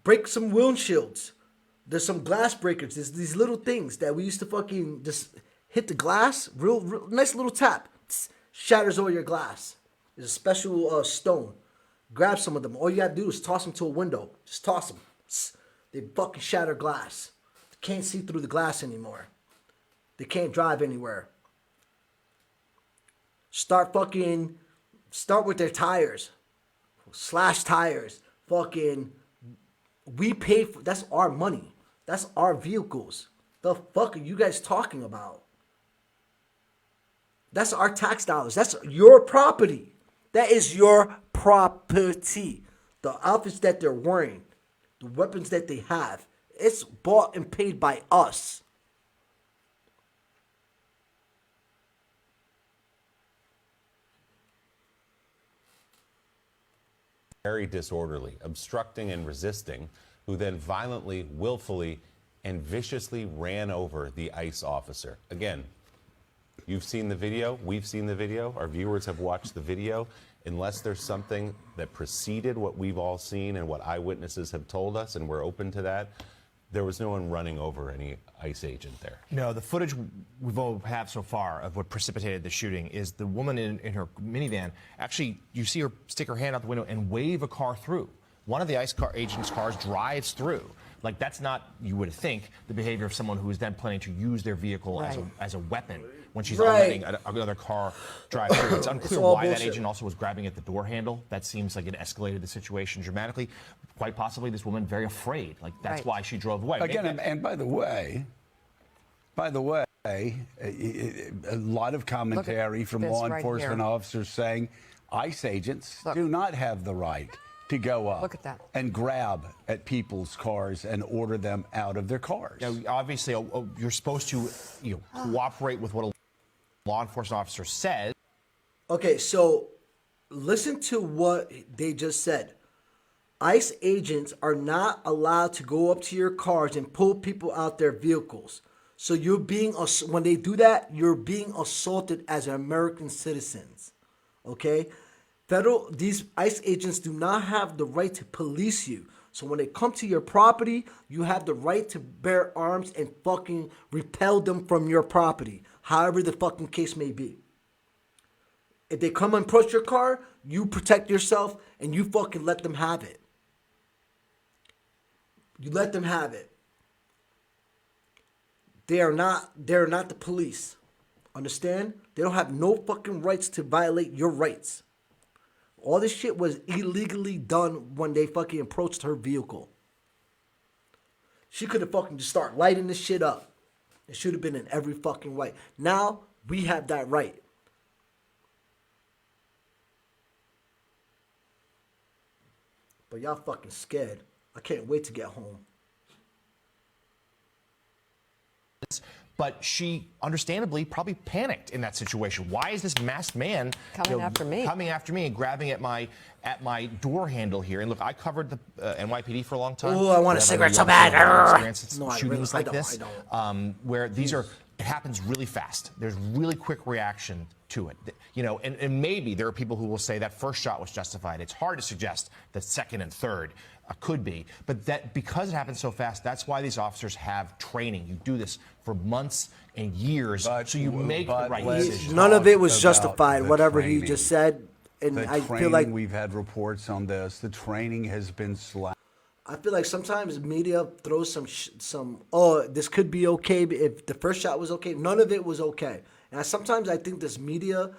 Break some windshields. There's some glass breakers. There's these little things that we used to fucking just hit the glass, real nice little tap, shatters all your glass. There's a special stone. Grab some of them. All you gotta do is toss them to a window. Just toss them. They fucking shatter glass. They can't see through the glass anymore. They can't drive anywhere. Start with their tires. Slash tires. Fucking, we pay for, that's our money. That's our vehicles. The fuck are you guys talking about? That's our tax dollars. That's your property. That is your property. The outfits that they're wearing, the weapons that they have, it's bought and paid by us. Very disorderly, obstructing and resisting, who then violently, willfully, and viciously ran over the ICE officer. Again, you've seen the video. We've seen the video. Our viewers have watched the video. Unless there's something that preceded what we've all seen and what eyewitnesses have told us, and we're open to that, there was no one running over any ICE agent there. No, the footage we've all have so far of what precipitated the shooting is the woman in her minivan. Actually, you see her stick her hand out the window and wave a car through. One of the ICE agent's cars drives through. Like, that's not, you would think, the behavior of someone who is then planning to use their vehicle as a weapon when she's letting another car drive through. It's unclear why that agent also was grabbing at the door handle. That seems like it escalated the situation dramatically. Quite possibly this woman very afraid. Like, that's why she drove away. Again, and by the way, a lot of commentary from law enforcement officers saying ICE agents do not have the right to go up and grab at people's cars and order them out of their cars. Now, obviously, you're supposed to cooperate with what a law enforcement officer says. Okay, so listen to what they just said. ICE agents are not allowed to go up to your cars and pull people out their vehicles. So you're being, when they do that, you're being assaulted as American citizens. Okay? These ICE agents do not have the right to police you. So when they come to your property, you have the right to bear arms and fucking repel them from your property, however the fucking case may be. If they come and approach your car, you protect yourself and you fucking let them have it. You let them have it. They are not the police. Understand? They don't have no fucking rights to violate your rights. All this shit was illegally done when they fucking approached her vehicle. She could have fucking just started lighting this shit up. It should have been in every fucking way. Now, we have that right. But y'all fucking scared. I can't wait to get home. But she, understandably, probably panicked in that situation. Why is this masked man coming after me and grabbing at my door handle here? And look, I covered the NYPD for a long time. Oh, I want a cigarette so bad. Shootings like this, where these are, it happens really fast. There's really quick reaction to it. You know, and maybe there are people who will say that first shot was justified. It's hard to suggest that second and third could be, but that because it happens so fast, that's why these officers have training. You do this for months and years, so you make the right decision. None of it was justified, whatever he just said. And I feel like we've had reports on this. The training has been slack. I feel like sometimes media throws some. Oh, this could be okay if the first shot was okay. None of it was okay. And sometimes I think this media,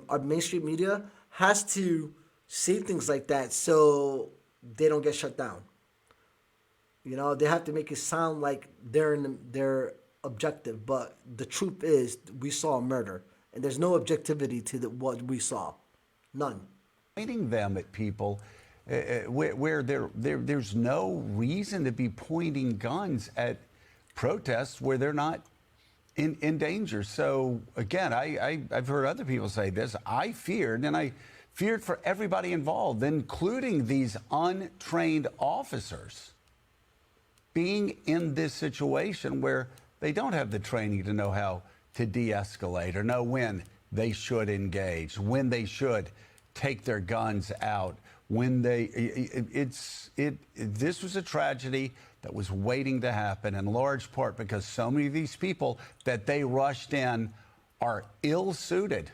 our mainstream media, has to say things like that so they don't get shut down. You know, they have to make it sound like they're objective, but the truth is we saw a murder, and there's no objectivity to what we saw, none. Pointing them at people where there's no reason to be pointing guns at protests where they're not in danger. So again, I've heard other people say this. I feared, and I feared for everybody involved, including these untrained officers, being in this situation where they don't have the training to know how to de-escalate or know when they should engage, when they should take their guns out, when this was a tragedy that was waiting to happen, in large part because so many of these people that they rushed in are ill-suited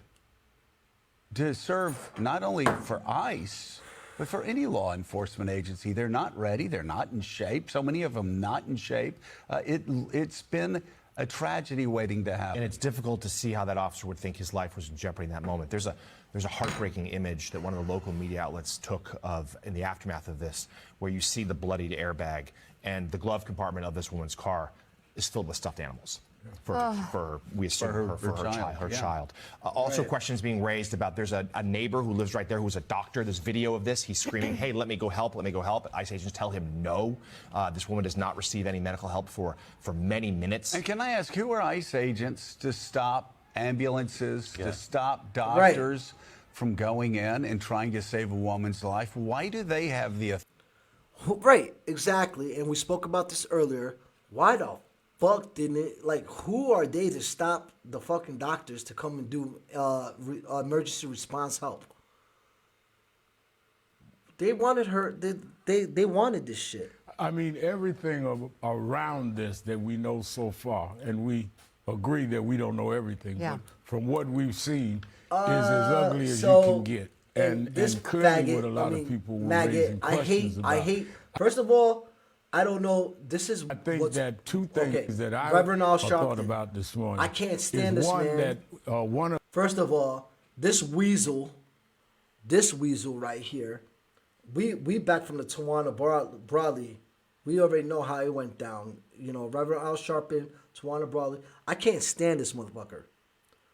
to serve not only for ICE, but for any law enforcement agency. They're not ready. They're not in shape. So many of them not in shape. It's been a tragedy waiting to happen. And it's difficult to see how that officer would think his life was in jeopardy in that moment. There's a heartbreaking image that one of the local media outlets took of in the aftermath of this, where you see the bloodied airbag and the glove compartment of this woman's car is filled with stuffed animals. For we assume her child. Also, questions being raised about there's a neighbor who lives right there who's a doctor. There's video of this. He's screaming, "Hey, let me go help! Let me go help!" ICE agents tell him no. This woman does not receive any medical help for many minutes. And can I ask, who are ICE agents to stop ambulances, to stop doctors from going in and trying to save a woman's life? Why do they have the authority? Right, exactly. And we spoke about this earlier. Why the fuck didn't it, like, who are they to stop the fucking doctors to come and do emergency response help? They wanted her, they wanted this shit. I mean, everything around this that we know so far, and we agree that we don't know everything, but from what we've seen, is as ugly as you can get. And clearly what a lot of people were raising questions about. I hate, first of all, I don't know. This is. I think that two things that I thought about this morning. I can't stand this man. First of all, this weasel right here. We back from the Tawana Brawley. We already know how it went down. You know, Reverend Al Sharpton, Tawana Brawley. I can't stand this motherfucker.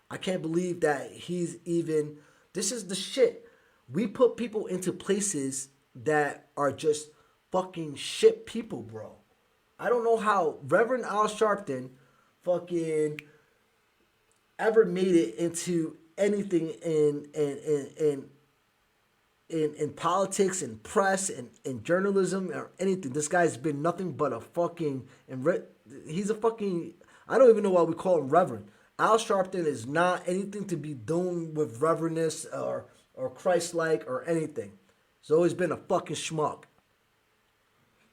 I can't believe that he's even. This is the shit. We put people into places that are just fucking shit people, bro. I don't know how Reverend Al Sharpton fucking ever made it into anything in politics and press and journalism or anything. This guy's been nothing but a fucking he's a fucking, I don't even know why we call him Reverend. Al Sharpton is not anything to be done with reverendness or Christ-like or anything. He's always been a fucking schmuck.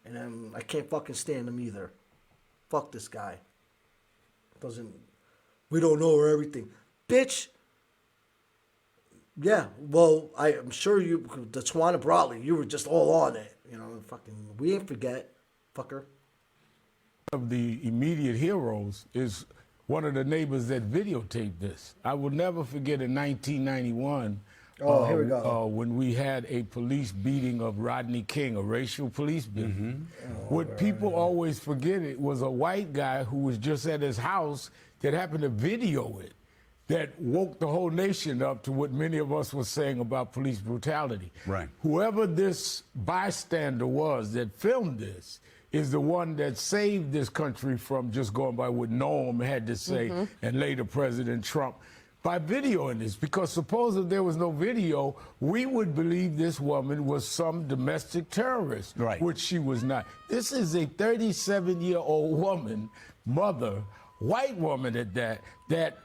And I can't fucking stand him either. Fuck this guy. We don't know everything. Bitch. Yeah, well, I'm sure the Tawana Brawley, you were just all on it. You know, fucking, we ain't forget, fucker. Of the immediate heroes is one of the neighbors that videotaped this. I will never forget in 1991. Here we go. When we had a police beating of Rodney King, a racial police beating. What people always forget, it was a white guy who was just at his house that happened to video it, that woke the whole nation up to what many of us were saying about police brutality. Right. Whoever this bystander was that filmed this is the one that saved this country from just going by what Noem had to say, and later President Trump, by videoing this. Because suppose if there was no video, we would believe this woman was some domestic terrorist, which she was not. This is a 37-year-old woman, mother, white woman at that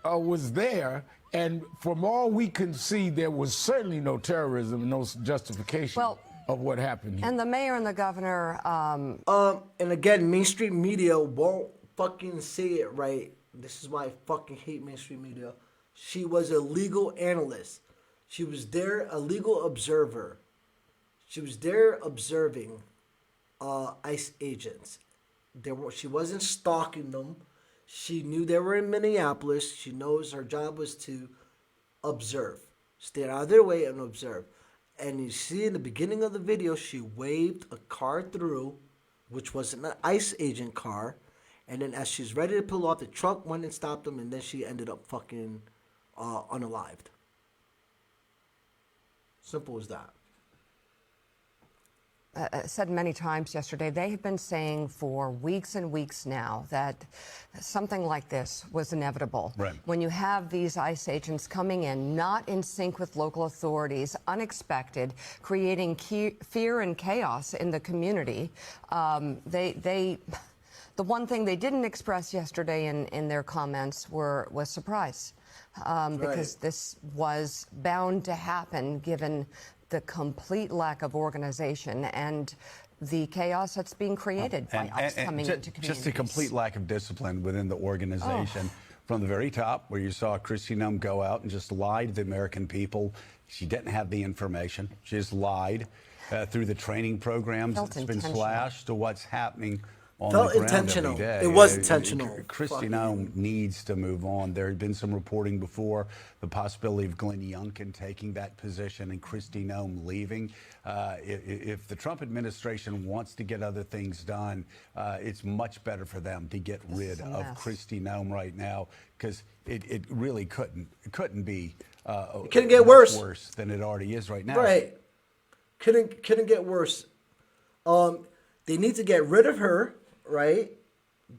was there. And from all we can see, there was certainly no terrorism, no justification of what happened here. And the mayor and the governor. And again, mainstream media won't fucking say it right. This is why I fucking hate mainstream media. She was a legal analyst. She was there, a legal observer. She was there observing ICE agents. She wasn't stalking them. She knew they were in Minneapolis. She knows her job was to observe. Stay out of their way and observe. And you see in the beginning of the video, she waved a car through, which was an ICE agent car. And then as she's ready to pull off, the truck went and stopped them, and then she ended up fucking unalived. Simple as that. said many times yesterday, they have been saying for weeks and weeks now that something like this was inevitable. Right. When you have these ICE agents coming in, not in sync with local authorities, unexpected, creating fear and chaos in the community, the one thing they didn't express yesterday in their comments was surprise, because this was bound to happen given the complete lack of organization and the chaos that's being created by ICE coming into communities. Just a complete lack of discipline within the organization. From the very top, where you saw Kristi Noem go out and just lie to the American people. She didn't have the information. She just lied through the training programs that's been slashed to what's happening on the ground intentional. every day. It was intentional. Kristi Noem needs to move on. There had been some reporting before, the possibility of Glenn Youngkin taking that position and Kristi Noem leaving. If the Trump administration wants to get other things done, it's much better for them to get rid of Kristi Noem right now, because it really couldn't be it couldn't get worse than it already is right now. Right. Couldn't get worse. They need to get rid of her, right?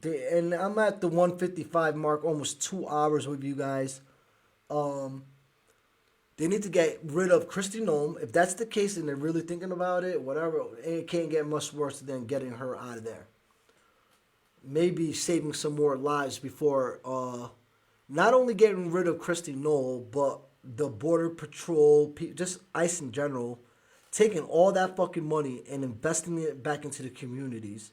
And I'm at the 155 mark, almost 2 hours with you guys. They need to get rid of Kristi Noem. If that's the case and they're really thinking about it, whatever, it can't get much worse than getting her out of there. Maybe saving some more lives before not only getting rid of Kristi Noem, but the Border Patrol, just ICE in general, taking all that fucking money and investing it back into the communities,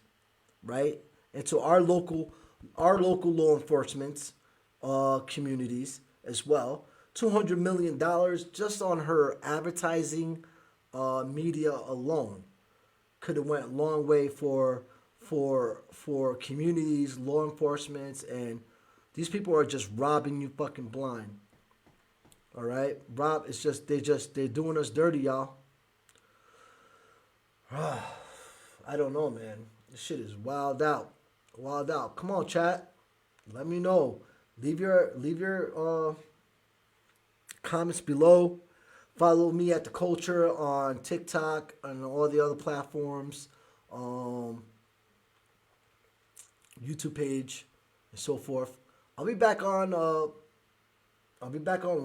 right? Into our local law enforcement communities as well. $200 million just on her advertising media alone could have went a long way for communities, law enforcement, and these people are just robbing you fucking blind. All right, it's just they're doing us dirty, y'all. I don't know, man. This shit is wild out. Come on, chat. Let me know. Leave your comments below. Follow me at The Kulture on TikTok and all the other platforms. YouTube page and so forth. I'll be back on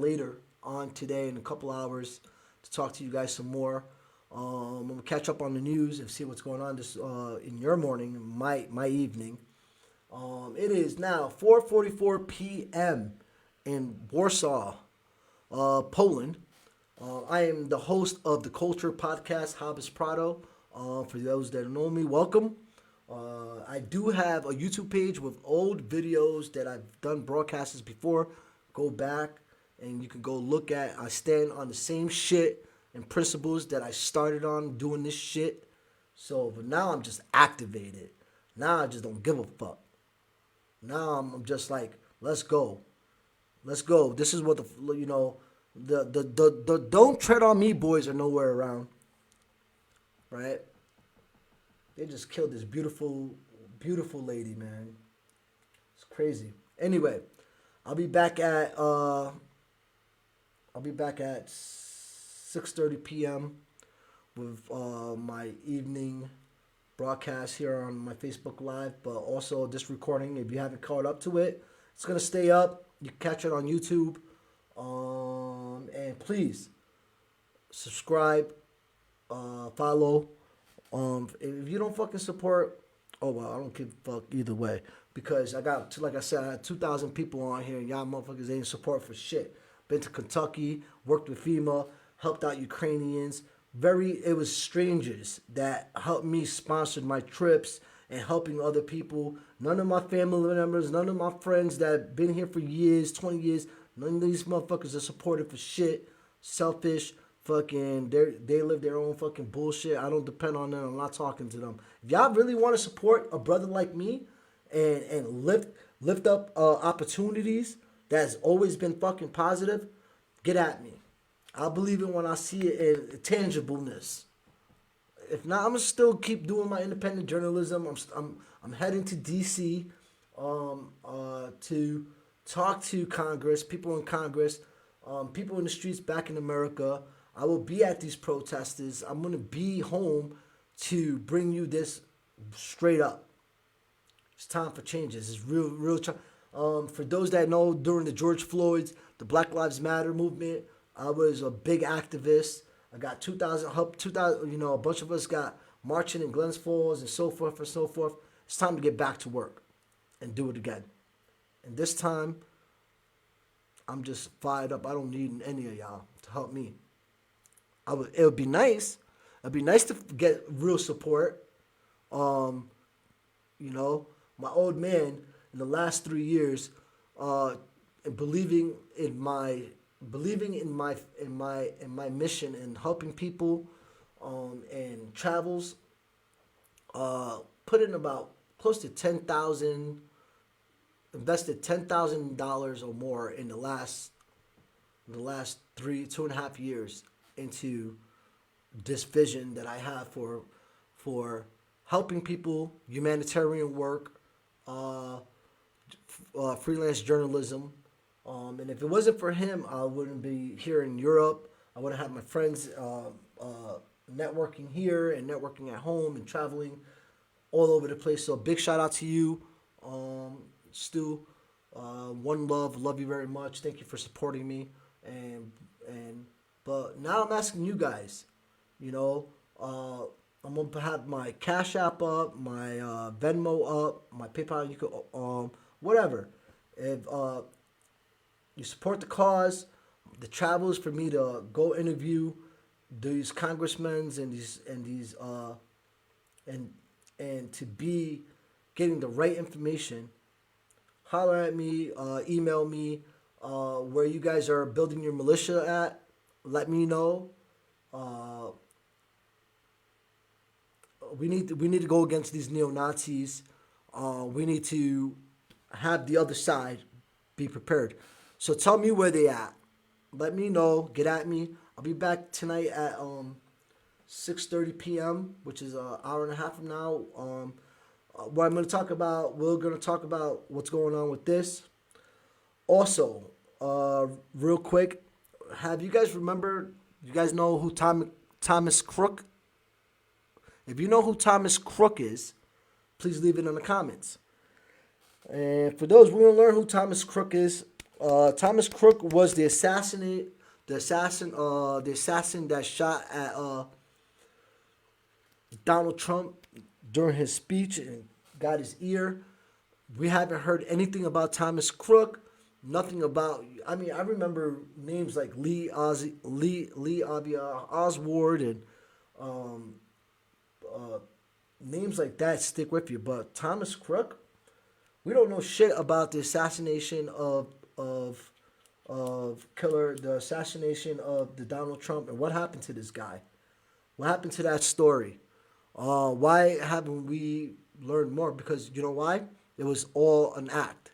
later on today in a couple hours to talk to you guys some more. I'm gonna catch up on the news and see what's going on this in your morning, my evening. It is now 4:44 p.m. in Warsaw, Poland. I am the host of the Kulture Podcast, Jabes Prado. For those that know me, welcome. I do have a YouTube page with old videos that I've done broadcasts before. Go back and you can go look at. I stand on the same shit and principles that I started on doing this shit. So, but now I'm just activated. Now I just don't give a fuck. Now I'm just like, let's go. This is what the don't tread on me boys are nowhere around. Right? They just killed this beautiful lady, man. It's crazy. Anyway, I'll be back at 6:30 p.m. with my evening broadcast here on my Facebook Live, but also this recording, if you haven't caught up to it, it's going to stay up. You can catch it on YouTube. And please subscribe, follow. If you don't fucking support, oh well, I don't give a fuck either way, because I got, like I said, I had 2,000 people on here and y'all motherfuckers ain't support for shit. Been to Kentucky, worked with FEMA, helped out Ukrainians. It was strangers that helped me sponsor my trips and helping other people. None of my family members, none of my friends that have been here for years, 20 years, none of these motherfuckers are supported for shit. Selfish, fucking, they live their own fucking bullshit. I don't depend on them. I'm not talking to them. If y'all really want to support a brother like me and lift up opportunities that's always been fucking positive, get at me. I'll believe it when I see it in tangibleness. If not, I'm gonna still keep doing my independent journalism. I'm heading to DC to talk to Congress, people in Congress, people in the streets back in America. I will be at these protesters. I'm gonna be home to bring you this straight up. It's time for changes. It's real. For those that know, during the George Floyd's, the Black Lives Matter movement, I was a big activist. I got 2,000, a bunch of us got marching in Glens Falls and so forth and so forth. It's time to get back to work and do it again. And this time, I'm just fired up. I don't need any of y'all to help me. It would be nice. It'd be nice to get real support. My old man in the last 3 years, believing in my mission and helping people, and travels, put in about close to $10,000, invested $10,000 or more in the last 2.5 years into this vision that I have for helping people, humanitarian work, freelance journalism. And if it wasn't for him, I wouldn't be here in Europe. I wouldn't have my friends networking here and networking at home and traveling all over the place. So big shout out to you, Stu. One love you very much. Thank you for supporting me. But now I'm asking you guys, I'm gonna have my Cash App up, my Venmo up, my PayPal. You could whatever. If you support the cause, the travels for me to go interview these congressmen and to be getting the right information. Holler at me, email me where you guys are building your militia at. Let me know. We need to go against these neo-Nazis. We need to have the other side be prepared. So tell me where they at. Let me know. Get at me. I'll be back tonight at 6:30 p.m., which is an hour and a half from now. What I'm going to talk about, we're going to talk about what's going on with this. Also, real quick, have you guys know who Thomas Crook? If you know who Thomas Crook is, please leave it in the comments. And for those who want to learn who Thomas Crook is, Thomas Crook was the assassin that shot at Donald Trump during his speech and got his ear. We haven't heard anything about Thomas Crook. Nothing about. I remember names like Lee Oswald and names like that stick with you. But Thomas Crook, we don't know shit about the assassination of the assassination of the Donald Trump and what happened to this guy. What happened to that story? Why haven't we learned more? Because you know why? It was all an act.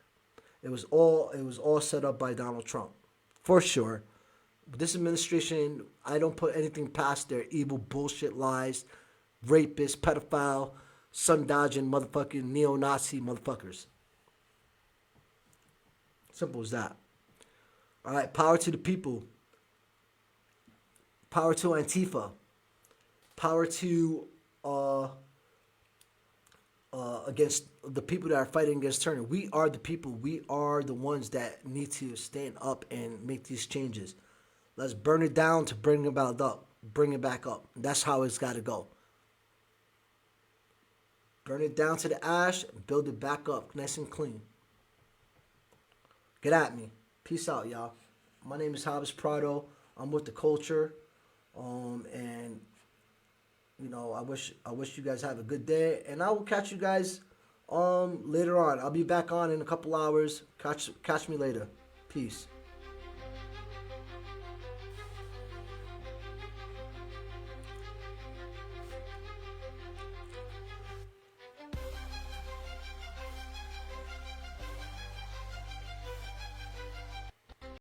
It was all set up by Donald Trump, for sure. But this administration, I don't put anything past their evil bullshit lies, rapist, pedophile, sun-dodging motherfucking neo-Nazi motherfuckers. Simple as that. All right, power to the people. Power to Antifa. Power to against the people that are fighting against tyranny. We are the people. We are the ones that need to stand up and make these changes. Let's burn it down to bring it back up. Bring it back up. That's how it's got to go. Burn it down to the ash and build it back up nice and clean. Get at me. Peace out, y'all. My name is Jabes Prado. I'm with the Kulture. And I wish you guys have a good day. And I will catch you guys later on. I'll be back on in a couple hours. Catch me later. Peace.